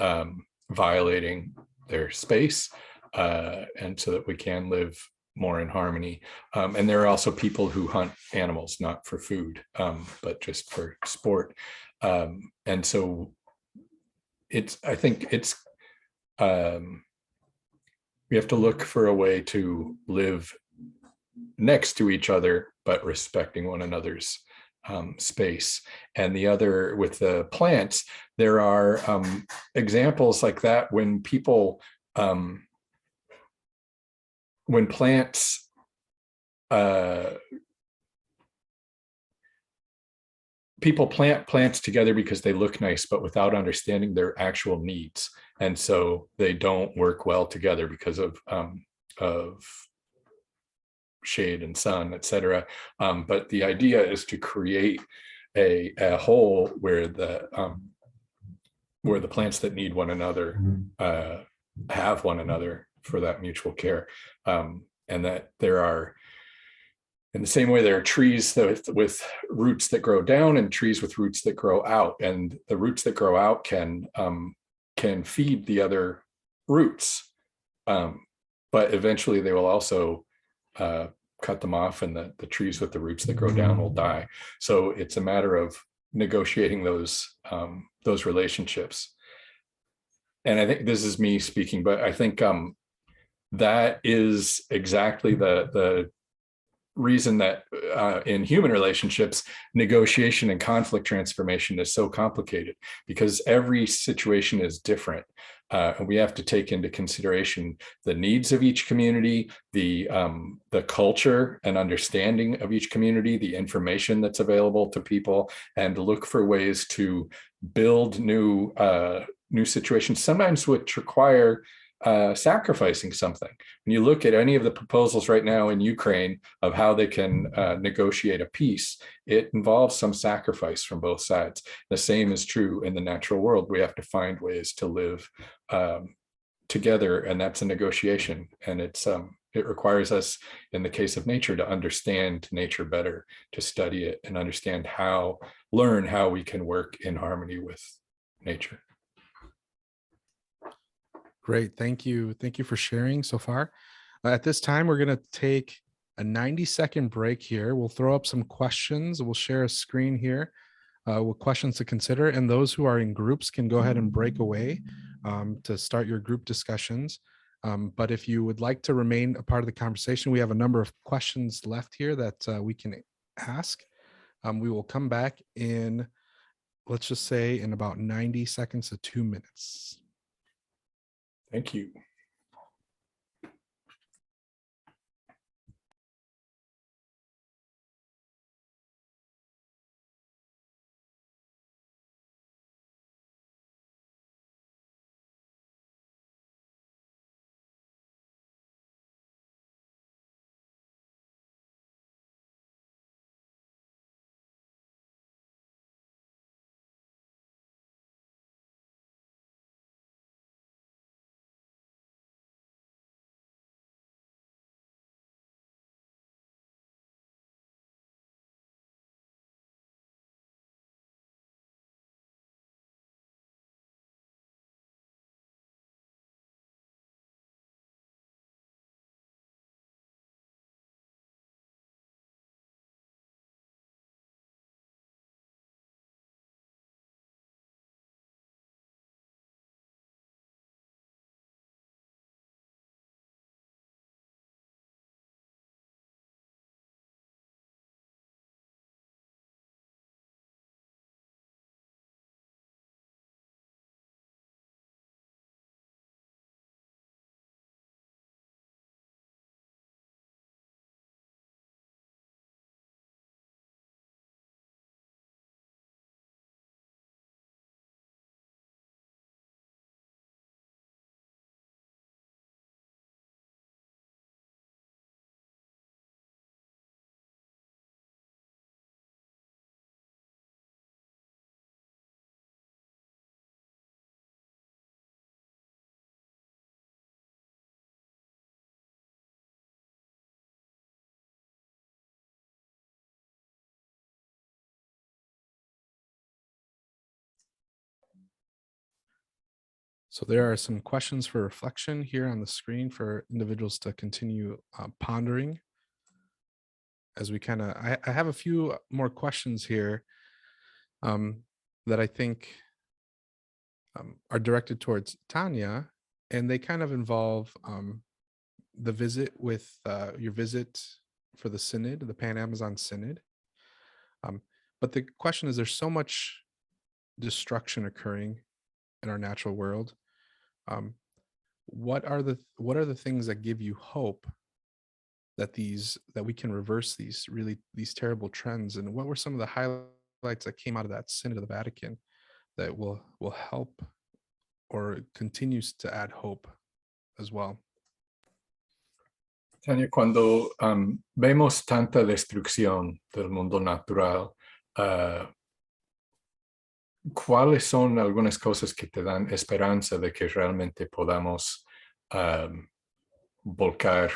S3: violating their space, and so that we can live more in harmony. And there are also people who hunt animals, not for food, but just for sport. And so I think it's, we have to look for a way to live next to each other, but respecting one another's space. And the other, with the plants, there are examples like that when people, when plants people plant plants together because they look nice, but without understanding their actual needs, and so they don't work well together because of shade and sun, etc. But the idea is to create a whole where the plants that need one another have one another for that mutual care, and that there are, in the same way, there are trees with roots that grow down and trees with roots that grow out, and the roots that grow out can feed the other roots, but eventually they will also cut them off, and the trees with the roots that grow down will die. So it's a matter of negotiating those relationships. And I think this is me speaking, but I think that is exactly the reason that in human relationships, negotiation and conflict transformation is so complicated, because every situation is different. And we have to take into consideration the needs of each community, the culture and understanding of each community, the information that's available to people, and look for ways to build new situations, sometimes which require sacrificing something. When you look at any of the proposals right now in Ukraine of how they can negotiate a peace, it involves some sacrifice from both sides. The same is true in the natural world. We have to find ways to live together, and that's a negotiation. And it's It requires us, in the case of nature, to understand nature better, to study it and understand learn how we can work in harmony with nature.
S2: Great, thank you. Thank you for sharing so far. At this time, we're going to take a 90-second break here. We'll throw up some questions. We'll share a screen here with questions to consider. And those who are in groups can go ahead and break away to start your group discussions. But if you would like to remain a part of the conversation, we have a number of questions left here that we can ask. We will come back in, let's just say, in about 90 seconds to 2 minutes.
S3: Thank you.
S2: So there are some questions for reflection here on the screen for individuals to continue pondering as we kind of, I have a few more questions here that I think are directed towards Tania, and they kind of involve the visit with your visit for the Synod, the Pan-Amazon Synod. But the question is, there's so much destruction occurring in our natural world. What are the things that give you hope that we can reverse these terrible trends? And what were some of the highlights that came out of that Synod of the Vatican that will help or continues to add hope as well?
S3: Tania, cuando vemos tanta destrucción del mundo natural, ¿cuáles son algunas cosas que te dan esperanza de que realmente podamos volcar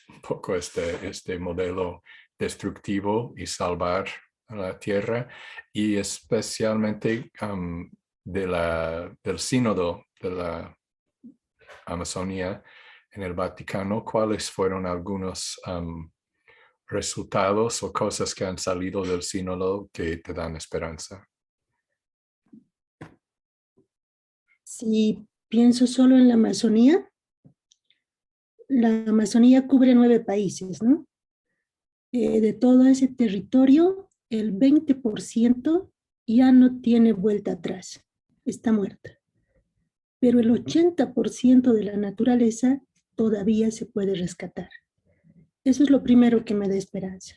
S3: un poco este modelo destructivo y salvar a la tierra? Y especialmente del sínodo de la Amazonía en el Vaticano, ¿cuáles fueron algunos resultados o cosas que han salido del sínodo que te dan esperanza?
S4: Si pienso solo en la Amazonía cubre 9 países, ¿no? De todo ese territorio, el 20% ya no tiene vuelta atrás, está muerta. Pero el 80% de la naturaleza todavía se puede rescatar. Eso es lo primero que me da esperanza,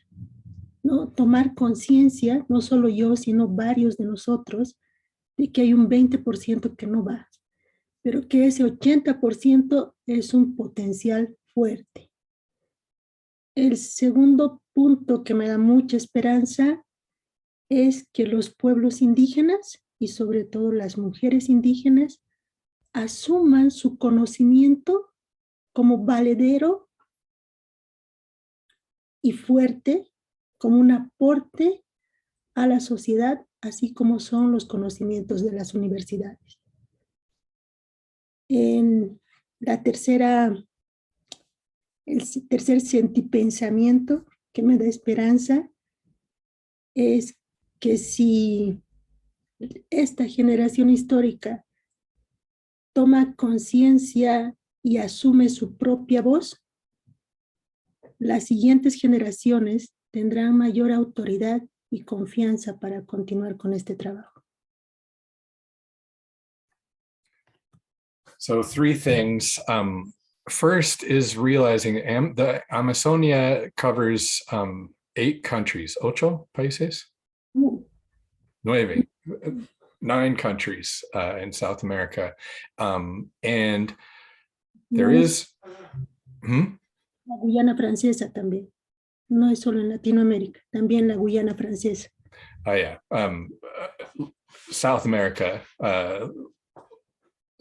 S4: ¿no? Tomar conciencia, no solo yo, sino varios de nosotros, de que hay un 20% que no va, pero que ese 80% es un potencial fuerte. El segundo punto que me da mucha esperanza es que los pueblos indígenas, y sobre todo las mujeres indígenas, asuman su conocimiento como valedero y fuerte como un aporte a la sociedad, así como son los conocimientos de las universidades. En la el tercer sentipensamiento que me da esperanza es que si esta generación histórica toma conciencia y asume su propia voz, las siguientes generaciones tendrán mayor autoridad y confianza para continuar con este trabajo.
S3: So 3 things. First is realizing the Amazonia covers 8 countries, 8 países, 9 countries in South America. And there is...
S4: La Guyana Francesa también. No es solo en Latinoamérica, también la Guyana Francesa.
S3: Oh yeah, South America,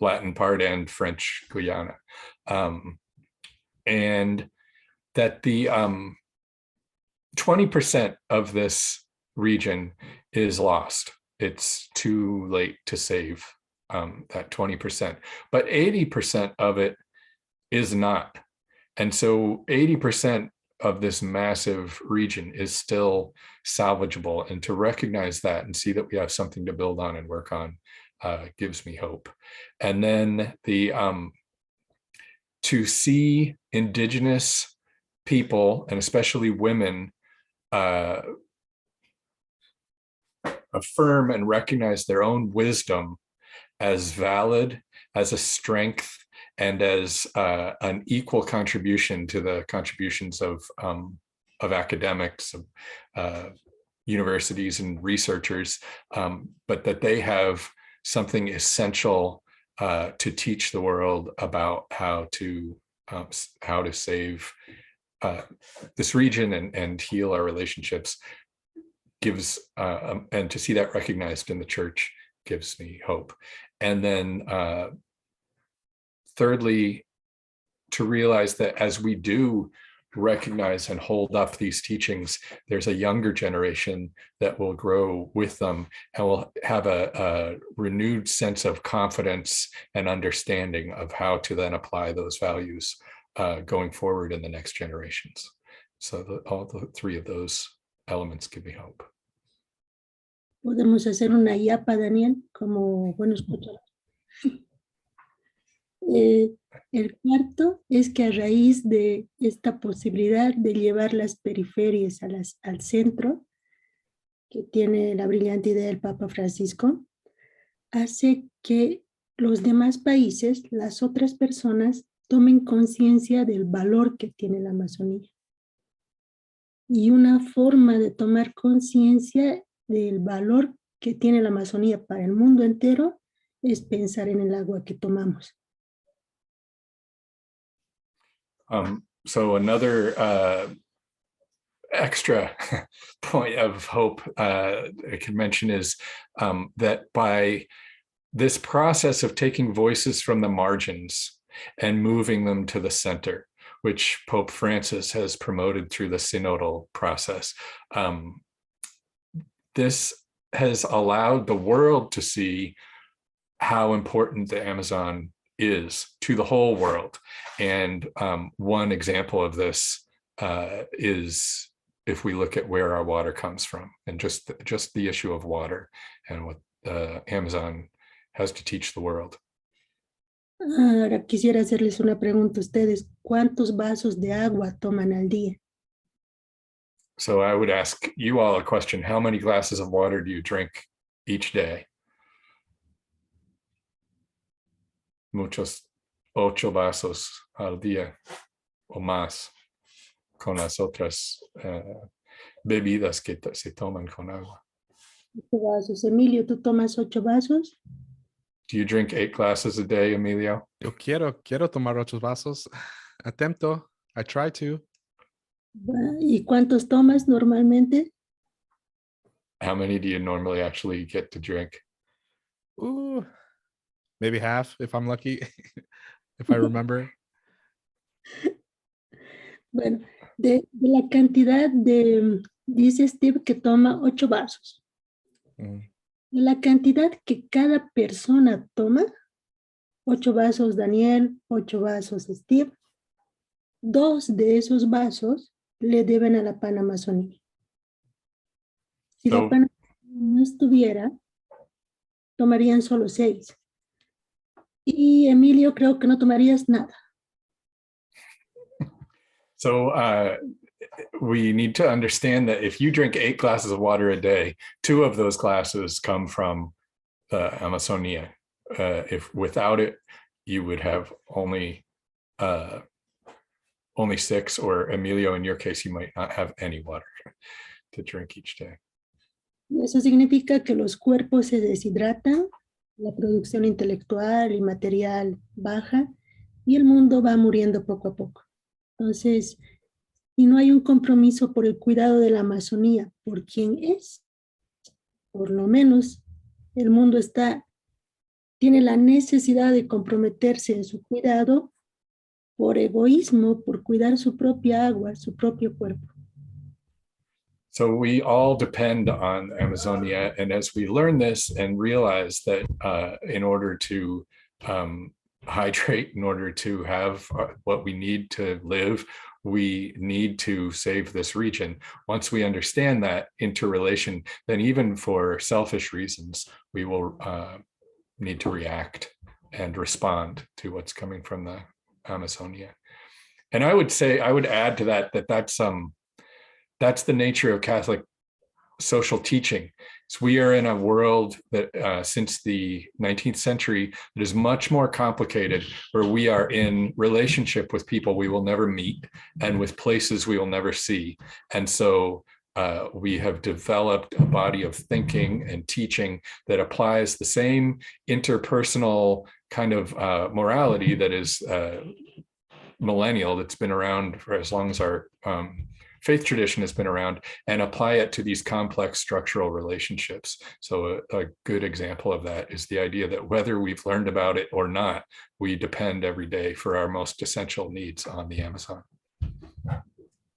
S3: Latin part and French Guyana. And that the 20% of this region is lost. It's too late to save that 20%, but 80% of it is not. And so 80% of this massive region is still salvageable, and to recognize that and see that we have something to build on and work on gives me hope. And then the to see indigenous people, and especially women, affirm and recognize their own wisdom as valid, as a strength, and as an equal contribution to the contributions of academics, of universities and researchers, but that they have something essential to teach the world about how to save this region and heal our relationships gives, and to see that recognized in the church gives me hope. And then thirdly, to realize that as we do recognize and hold up these teachings, there's a younger generation that will grow with them and will have a renewed sense of confidence and understanding of how to then apply those values going forward in the next generations. So all the 3 of those elements give me hope.
S4: Podemos hacer una yapa, Daniel, como buenos escuchadores. El cuarto es que a raíz de esta posibilidad de llevar las periferias al centro, que tiene la brillante idea del Papa Francisco, hace que los demás países, las otras personas, tomen conciencia del valor que tiene la Amazonía. Y una forma de tomar conciencia del valor que tiene la Amazonía para el mundo entero es pensar en el agua que tomamos.
S3: So another extra point of hope I can mention is that by this process of taking voices from the margins and moving them to the center, which Pope Francis has promoted through the synodal process, this has allowed the world to see how important the Amazon is to the whole world. And one example of this is if we look at where our water comes from, and just the issue of water and what the Amazon has to teach the world.
S4: Ahora quisiera hacerles una pregunta a ustedes. ¿Cuántos vasos de agua toman al día?
S3: So I would ask you all a question. How many glasses of water do you drink each day? Muchos, 8 vasos al día o más, con las otras bebidas que se toman con agua.
S4: 8 vasos. Emilio, ¿tú tomas 8 vasos?
S3: Do you drink 8 glasses a day, Emilio?
S2: Yo quiero tomar 8 vasos. Atento. I try to.
S4: ¿Y cuántos tomas normalmente?
S3: How many do you normally actually get to drink?
S2: Ooh, maybe half if I'm lucky, if I remember.
S4: Bueno, De la cantidad dice Steve que toma 8 vasos.
S2: Mm.
S4: De la cantidad que cada persona toma, 8 vasos Daniel, 8 vasos Steve, 2 de esos vasos le deben a la Panamazonía. Si la
S3: So,
S4: Panamazonía no estuviera, tomarían solo 6. Y Emilio, creo que no tomarías nada.
S3: so we need to understand that if you drink 8 glasses of water a day, 2 of those glasses come from Amazonia. If without it, you would have only 6, or Emilio, in your case, you might not have any water to drink each day.
S4: Eso significa que los cuerpos se deshidratan, la producción intelectual y material baja y el mundo va muriendo poco a poco. Entonces, si no hay un compromiso por el cuidado de la Amazonía, por quien es, por lo menos el mundo tiene la necesidad de comprometerse en su cuidado por egoísmo, por cuidar su propia agua, su propio cuerpo.
S3: So we all depend on Amazonia, and as we learn this and realize that in order to hydrate, in order to have what we need to live, we need to save this region. Once we understand that interrelation, then even for selfish reasons, we will need to react and respond to what's coming from the Amazonia. And I would add to that that's the nature of Catholic social teaching. So we are in a world that since the 19th century that is much more complicated, where we are in relationship with people we will never meet and with places we will never see. And so we have developed a body of thinking and teaching that applies the same interpersonal kind of morality that is millennial, that's been around for as long as our faith tradition has been around, and apply it to these complex structural relationships. So a good example of that is the idea that whether we've learned about it or not, we depend every day for our most essential needs on the Amazon.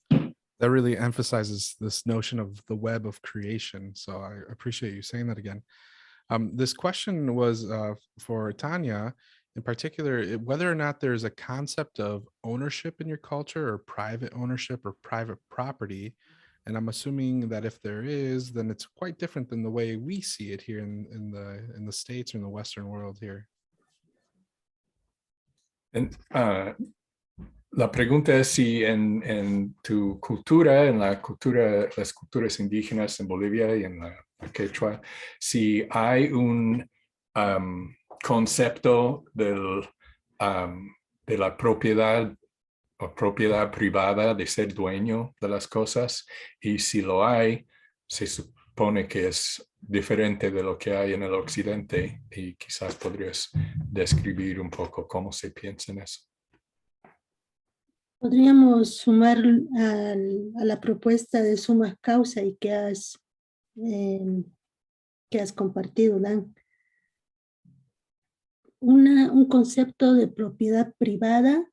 S2: That really emphasizes this notion of the web of creation. So I appreciate you saying that again. This question was for Tania, in particular, whether or not there's a concept of ownership in your culture, or private ownership or private property. And I'm assuming that if there is, then it's quite different than the way we see it here in the States or in the Western world here.
S3: And la pregunta es si en tu cultura, en las culturas indígenas en Bolivia y en la Quechua, si hay un concepto de la propiedad o propiedad privada, de ser dueño de las cosas, y si lo hay, se supone que es diferente de lo que hay en el occidente, y quizás podrías describir un poco cómo se piensa en eso.
S4: Podríamos sumar a la propuesta de suma causa y que has compartido, Dan. Un concepto de propiedad privada,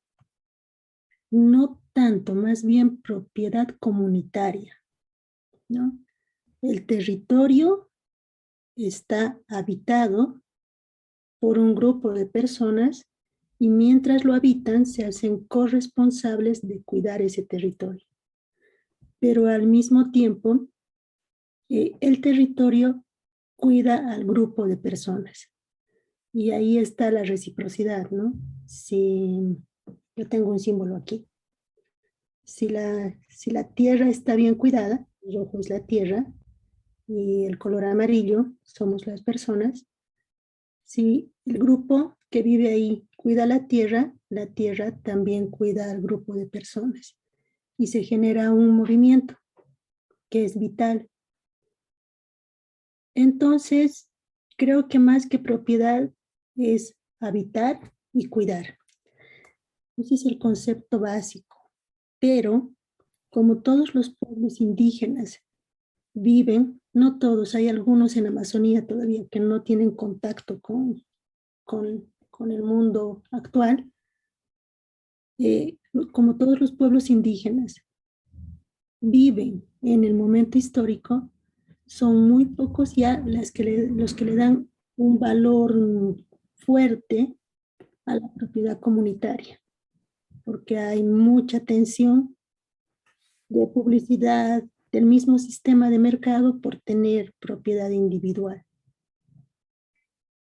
S4: no tanto, más bien propiedad comunitaria, ¿no? El territorio está habitado por un grupo de personas y mientras lo habitan se hacen corresponsables de cuidar ese territorio. Pero al mismo tiempo, el territorio cuida al grupo de personas. Y ahí está la reciprocidad, ¿no? Si yo tengo un símbolo aquí. Si la tierra está bien cuidada, el rojo es la tierra y el color amarillo somos las personas. Si el grupo que vive ahí cuida la tierra también cuida al grupo de personas. Y se genera un movimiento que es vital. Entonces, creo que más que propiedad es habitar y cuidar. Ese es el concepto básico. Pero, como todos los pueblos indígenas viven, no todos, hay algunos en Amazonía todavía que no tienen contacto con el mundo actual, como todos los pueblos indígenas viven en el momento histórico, son muy pocos ya los que le dan un valor fuerte a la propiedad comunitaria, porque hay mucha tensión de publicidad del mismo sistema de mercado por tener propiedad individual.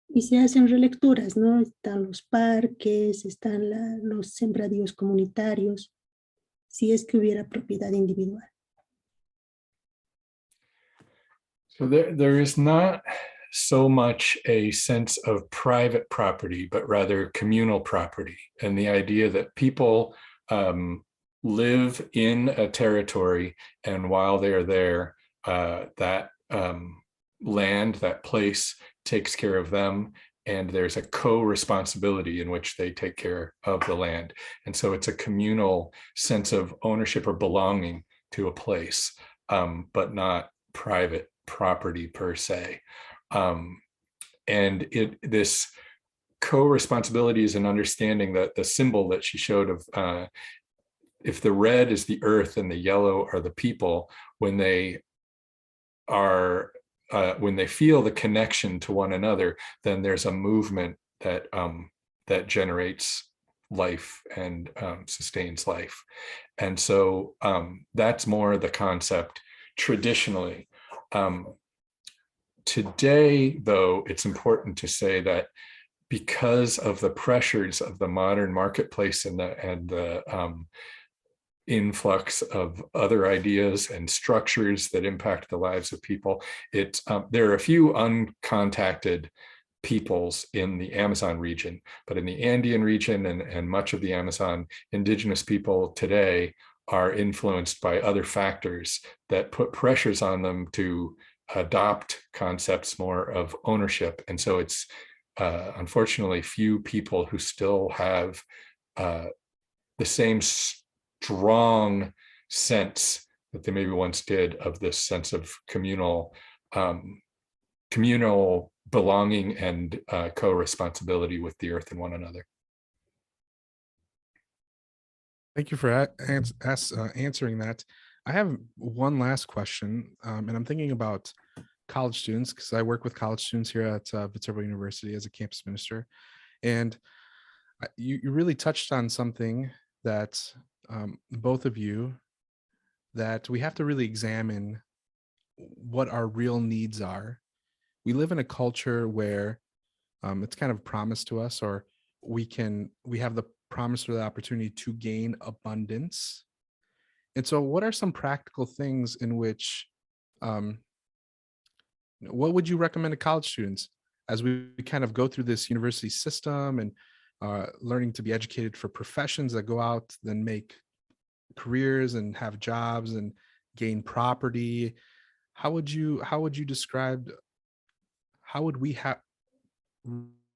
S4: Y se hacen relecturas, ¿no? Están los parques, están los sembradíos comunitarios, si es que hubiera propiedad individual.
S3: So there is not so much a sense of private property, but rather communal property. And the idea that people live in a territory, and while they're there, that land, that place takes care of them, and there's a co-responsibility in which they take care of the land. And so it's a communal sense of ownership or belonging to a place, but not private property per se. And this co-responsibility is an understanding that the symbol that she showed of if the red is the earth and the yellow are the people, when they feel the connection to one another, then there's a movement that that generates life and sustains life. And so that's more the concept traditionally. Today, though, it's important to say that because of the pressures of the modern marketplace and the influx of other ideas and structures that impact the lives of people, there are a few uncontacted peoples in the Amazon region, but in the Andean region and much of the Amazon, indigenous people today are influenced by other factors that put pressures on them to adopt concepts more of ownership. And so it's unfortunately few people who still have the same strong sense that they maybe once did of this sense of communal belonging and co-responsibility with the earth and one another.
S2: Thank you for answering that. I have one last question, and I'm thinking about college students, because I work with college students here at Viterbo University as a campus minister. And you really touched on something that both of you, that we have to really examine what our real needs are. We live in a culture where it's kind of promised to us, or we have the promise or the opportunity to gain abundance. And so what are some practical things in which, what would you recommend to college students as we kind of go through this university system and learning to be educated for professions that go out, then make careers and have jobs and gain property? How would you describe, how would we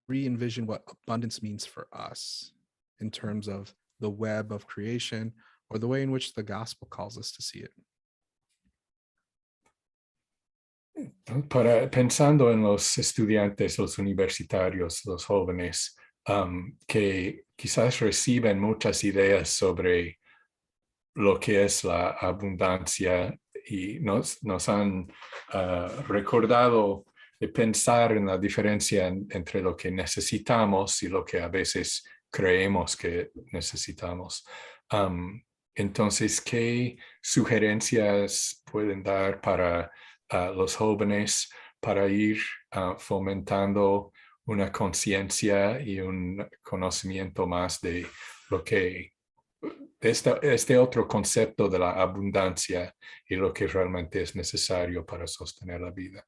S2: re-envision what abundance means for us in terms of the web of creation, or the way in which the gospel calls us to see it?
S3: Pensando en los estudiantes, los universitarios, los jóvenes, que quizás reciben muchas ideas sobre lo que es la abundancia, y nos han recordado de pensar en la diferencia entre lo que necesitamos y lo que a veces creemos que necesitamos. Entonces, ¿qué sugerencias pueden dar para los jóvenes para ir fomentando una conciencia y un conocimiento más de lo que este otro concepto de la abundancia y lo que realmente es necesario para sostener la vida?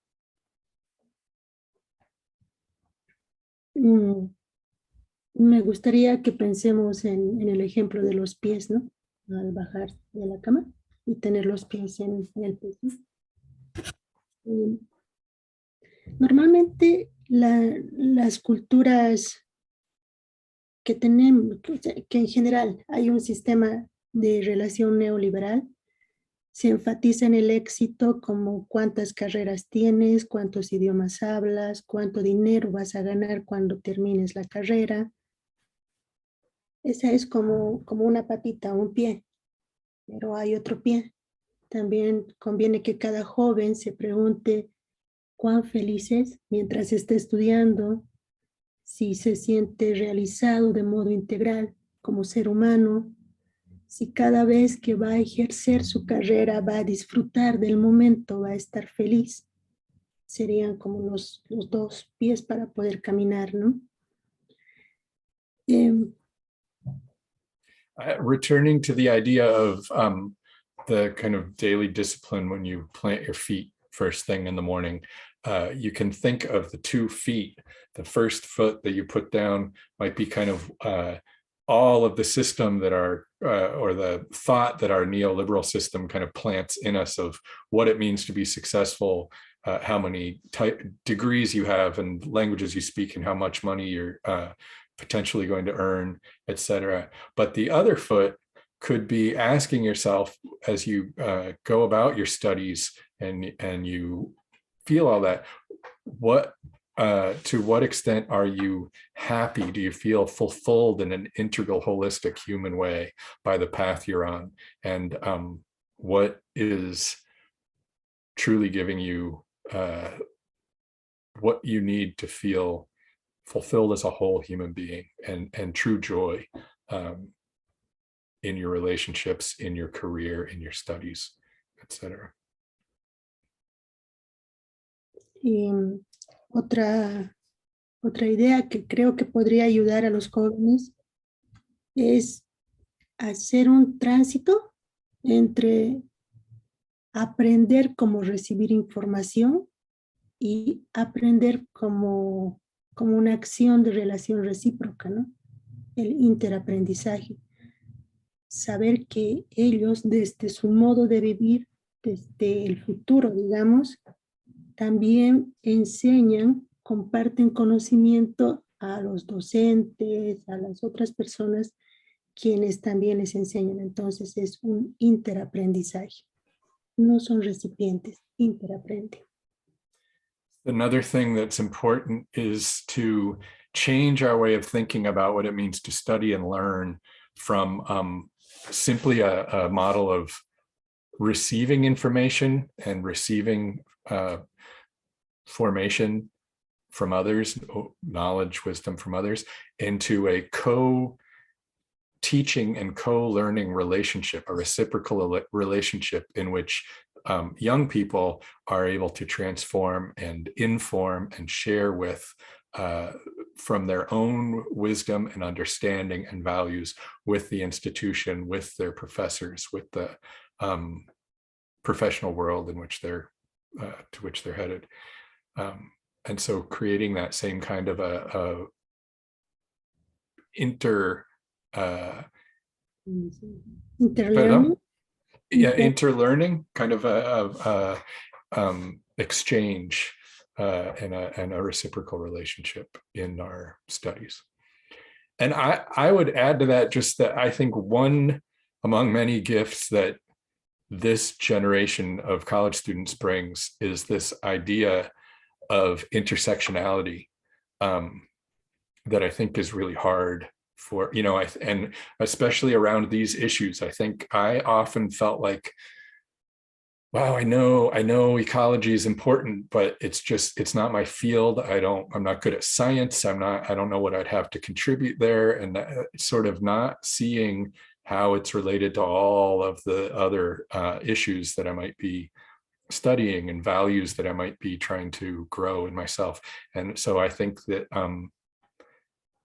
S4: Me gustaría que pensemos en el ejemplo de los pies, ¿no? Al bajar de la cama y tener los pies en el piso. Normalmente las culturas que tenemos, que en general hay un sistema de relación neoliberal, se enfatiza en el éxito como cuántas carreras tienes, cuántos idiomas hablas, cuánto dinero vas a ganar cuando termines la carrera. Esa es como una patita, un pie, pero hay otro pie También conviene que cada joven se pregunte cuán feliz es mientras está estudiando, si se siente realizado de modo integral como ser humano, si cada vez que va a ejercer su carrera va a disfrutar del momento, va a estar feliz. Serían como los dos pies para poder caminar, ¿no?
S3: Returning to the idea of the kind of daily discipline when you plant your feet first thing in the morning, you can think of the 2 feet. The first foot that you put down might be kind of all of the system that our or the thought that our neoliberal system kind of plants in us of what it means to be successful, how many degrees you have and languages you speak and how much money you're potentially going to earn, etc. But the other foot could be asking yourself as you go about your studies and you feel all that, to what extent are you happy? Do you feel fulfilled in an integral, holistic human way by the path you're on? And what is truly giving you what you need to feel fulfilled as a whole human being and true joy in your relationships, in your career, in your studies, etc.
S4: Y otra idea que creo que podría ayudar a los jóvenes es hacer un tránsito entre aprender cómo recibir información y aprender como una acción de relación recíproca, ¿no? El interaprendizaje. Saber que ellos, desde su modo de vivir, desde el futuro, digamos, también enseñan, comparten conocimiento a los docentes, a las otras personas, quienes también les enseñan. Entonces es un interaprendizaje. No son recipientes, interaprenden.
S3: Another thing that's important is to change our way of thinking about what it means to study and learn from simply a model of receiving information and receiving formation from others, knowledge, wisdom from others, into a co-teaching and co-learning relationship, a reciprocal relationship in which young people are able to transform and inform and share with from their own wisdom and understanding and values with the institution, with their professors, with the professional world in which they're to which they're headed. And so creating that same kind of a
S4: interlearning.
S3: Interlearning, kind of a exchange and a reciprocal relationship in our studies. And I would add to that just that I think one among many gifts that this generation of college students brings is this idea of intersectionality that I think is really hard for, and especially around these issues. I think I often felt like, wow, I know ecology is important, but it's not my field. I'm not good at science. I don't know what I'd have to contribute there. And sort of not seeing how it's related to all of the other issues that I might be studying and values that I might be trying to grow in myself. And so I think that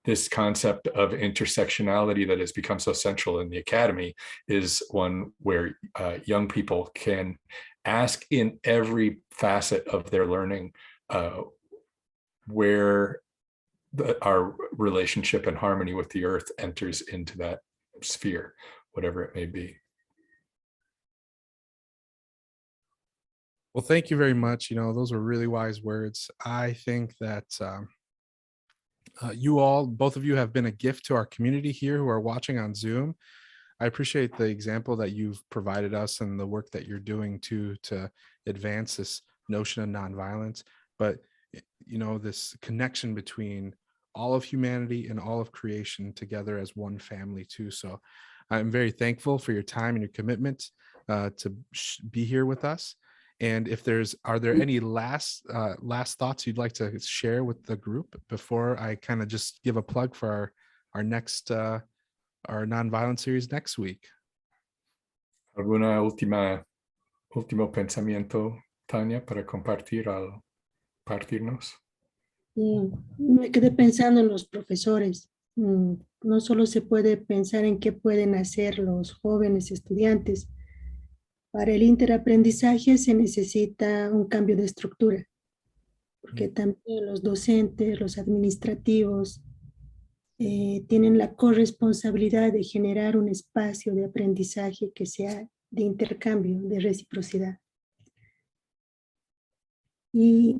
S3: this concept of intersectionality that has become so central in the academy is one where young people can ask in every facet of their learning where our relationship and harmony with the earth enters into that sphere, whatever it may be.
S2: Well, thank you very much. Those were really wise words. I think that both of you have been a gift to our community here who are watching on Zoom. I appreciate the example that you've provided us and the work that you're doing to advance this notion of nonviolence. But, this connection between all of humanity and all of creation together as one family too. So I'm very thankful for your time and your commitment to be here with us. And if are there any last thoughts you'd like to share with the group before I kind of just give a plug for our next our nonviolence series next week?
S3: ¿Alguna último pensamiento, Tania, para compartir al partirnos?
S4: Me quedé pensando en los profesores. No solo se puede pensar en qué pueden hacer los jóvenes estudiantes. Para el interaprendizaje se necesita un cambio de estructura, porque también los docentes, los administrativos, tienen la corresponsabilidad de generar un espacio de aprendizaje que sea de intercambio, de reciprocidad. Y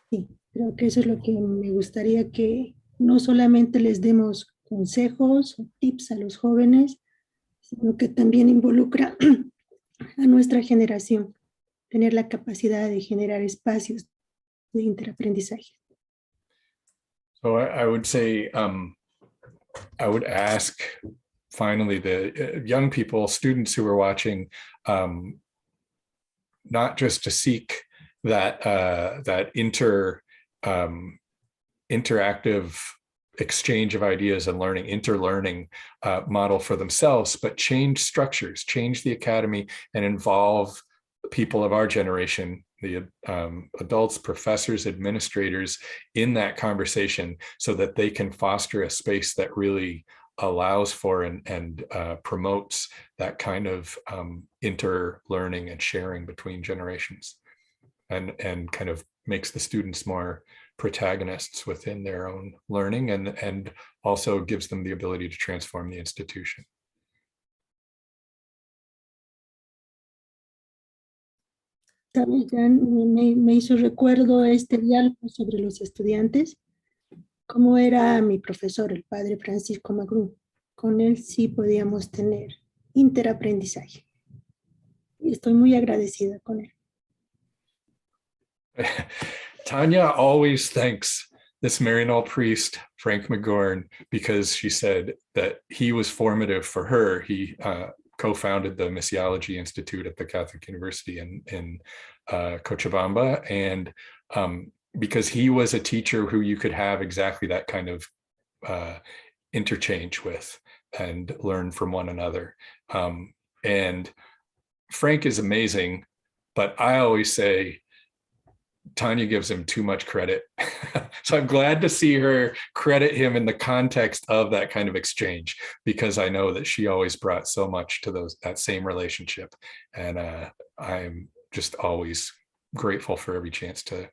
S4: sí, creo que eso es lo que me gustaría, que no solamente les demos consejos o tips a los jóvenes, sino que también involucra a nuestra generación, tener la capacidad de generar espacios de interaprendizaje.
S3: So I would say, I would ask finally the young people, students who are watching, not just to seek that interactive exchange of ideas and interlearning model for themselves, but change structures, change the academy, and involve people of our generation, the adults, professors, administrators, in that conversation, so that they can foster a space that really allows for and promotes that kind of interlearning and sharing between generations, and kind of makes the students more protagonists within their own learning, and also gives them the ability to transform the institution.
S4: También me hizo recuerdo este diálogo sobre los estudiantes, cómo era mi profesor, el padre Francisco Magru. Con él sí podíamos tener interaprendizaje. Y estoy muy agradecida con él.
S3: Tania always thanks this Maryknoll priest, Frank McGorn, because she said that he was formative for her. He co-founded the Missiology Institute at the Catholic University in Cochabamba, and because he was a teacher who you could have exactly that kind of interchange with and learn from one another. And Frank is amazing, but I always say Tania gives him too much credit. So I'm glad to see her credit him in the context of that kind of exchange, because I know that she always brought so much to that same relationship. And I'm just always grateful for every chance to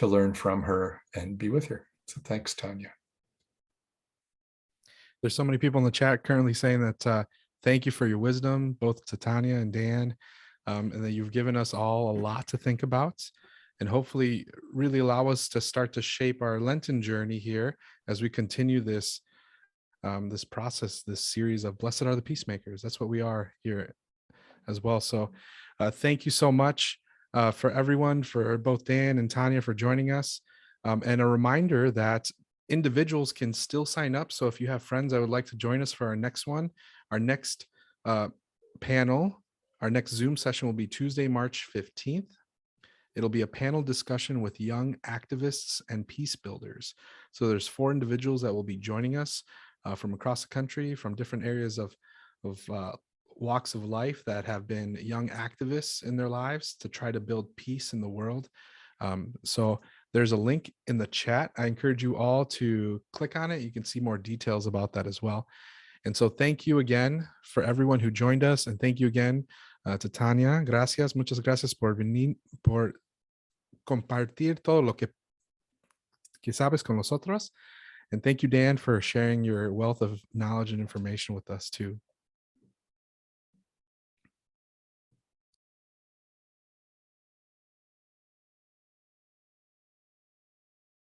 S3: learn from her and be with her. So thanks, Tania.
S2: There's so many people in the chat currently saying that thank you for your wisdom, both to Tania and Dan, and that you've given us all a lot to think about, and hopefully really allow us to start to shape our Lenten journey here as we continue this this process, this series of Blessed Are the Peacemakers. That's what we are here as well. So thank you so much for everyone, for both Dan and Tania, for joining us. And a reminder that individuals can still sign up. So if you have friends that would like to join us for our next one, our next panel, our next Zoom session will be Tuesday, March 15th. It'll be a panel discussion with young activists and peace builders. So there's 4 individuals that will be joining us from across the country, from different areas of walks of life, that have been young activists in their lives to try to build peace in the world. So there's a link in the chat. I encourage you all to click on it. You can see more details about that as well. And so thank you again for everyone who joined us. And thank you again to Tania. Gracias. Muchas gracias por venir, por compartir todo lo que sabes con nosotros. And thank you, Dan, for sharing your wealth of knowledge and information with us too.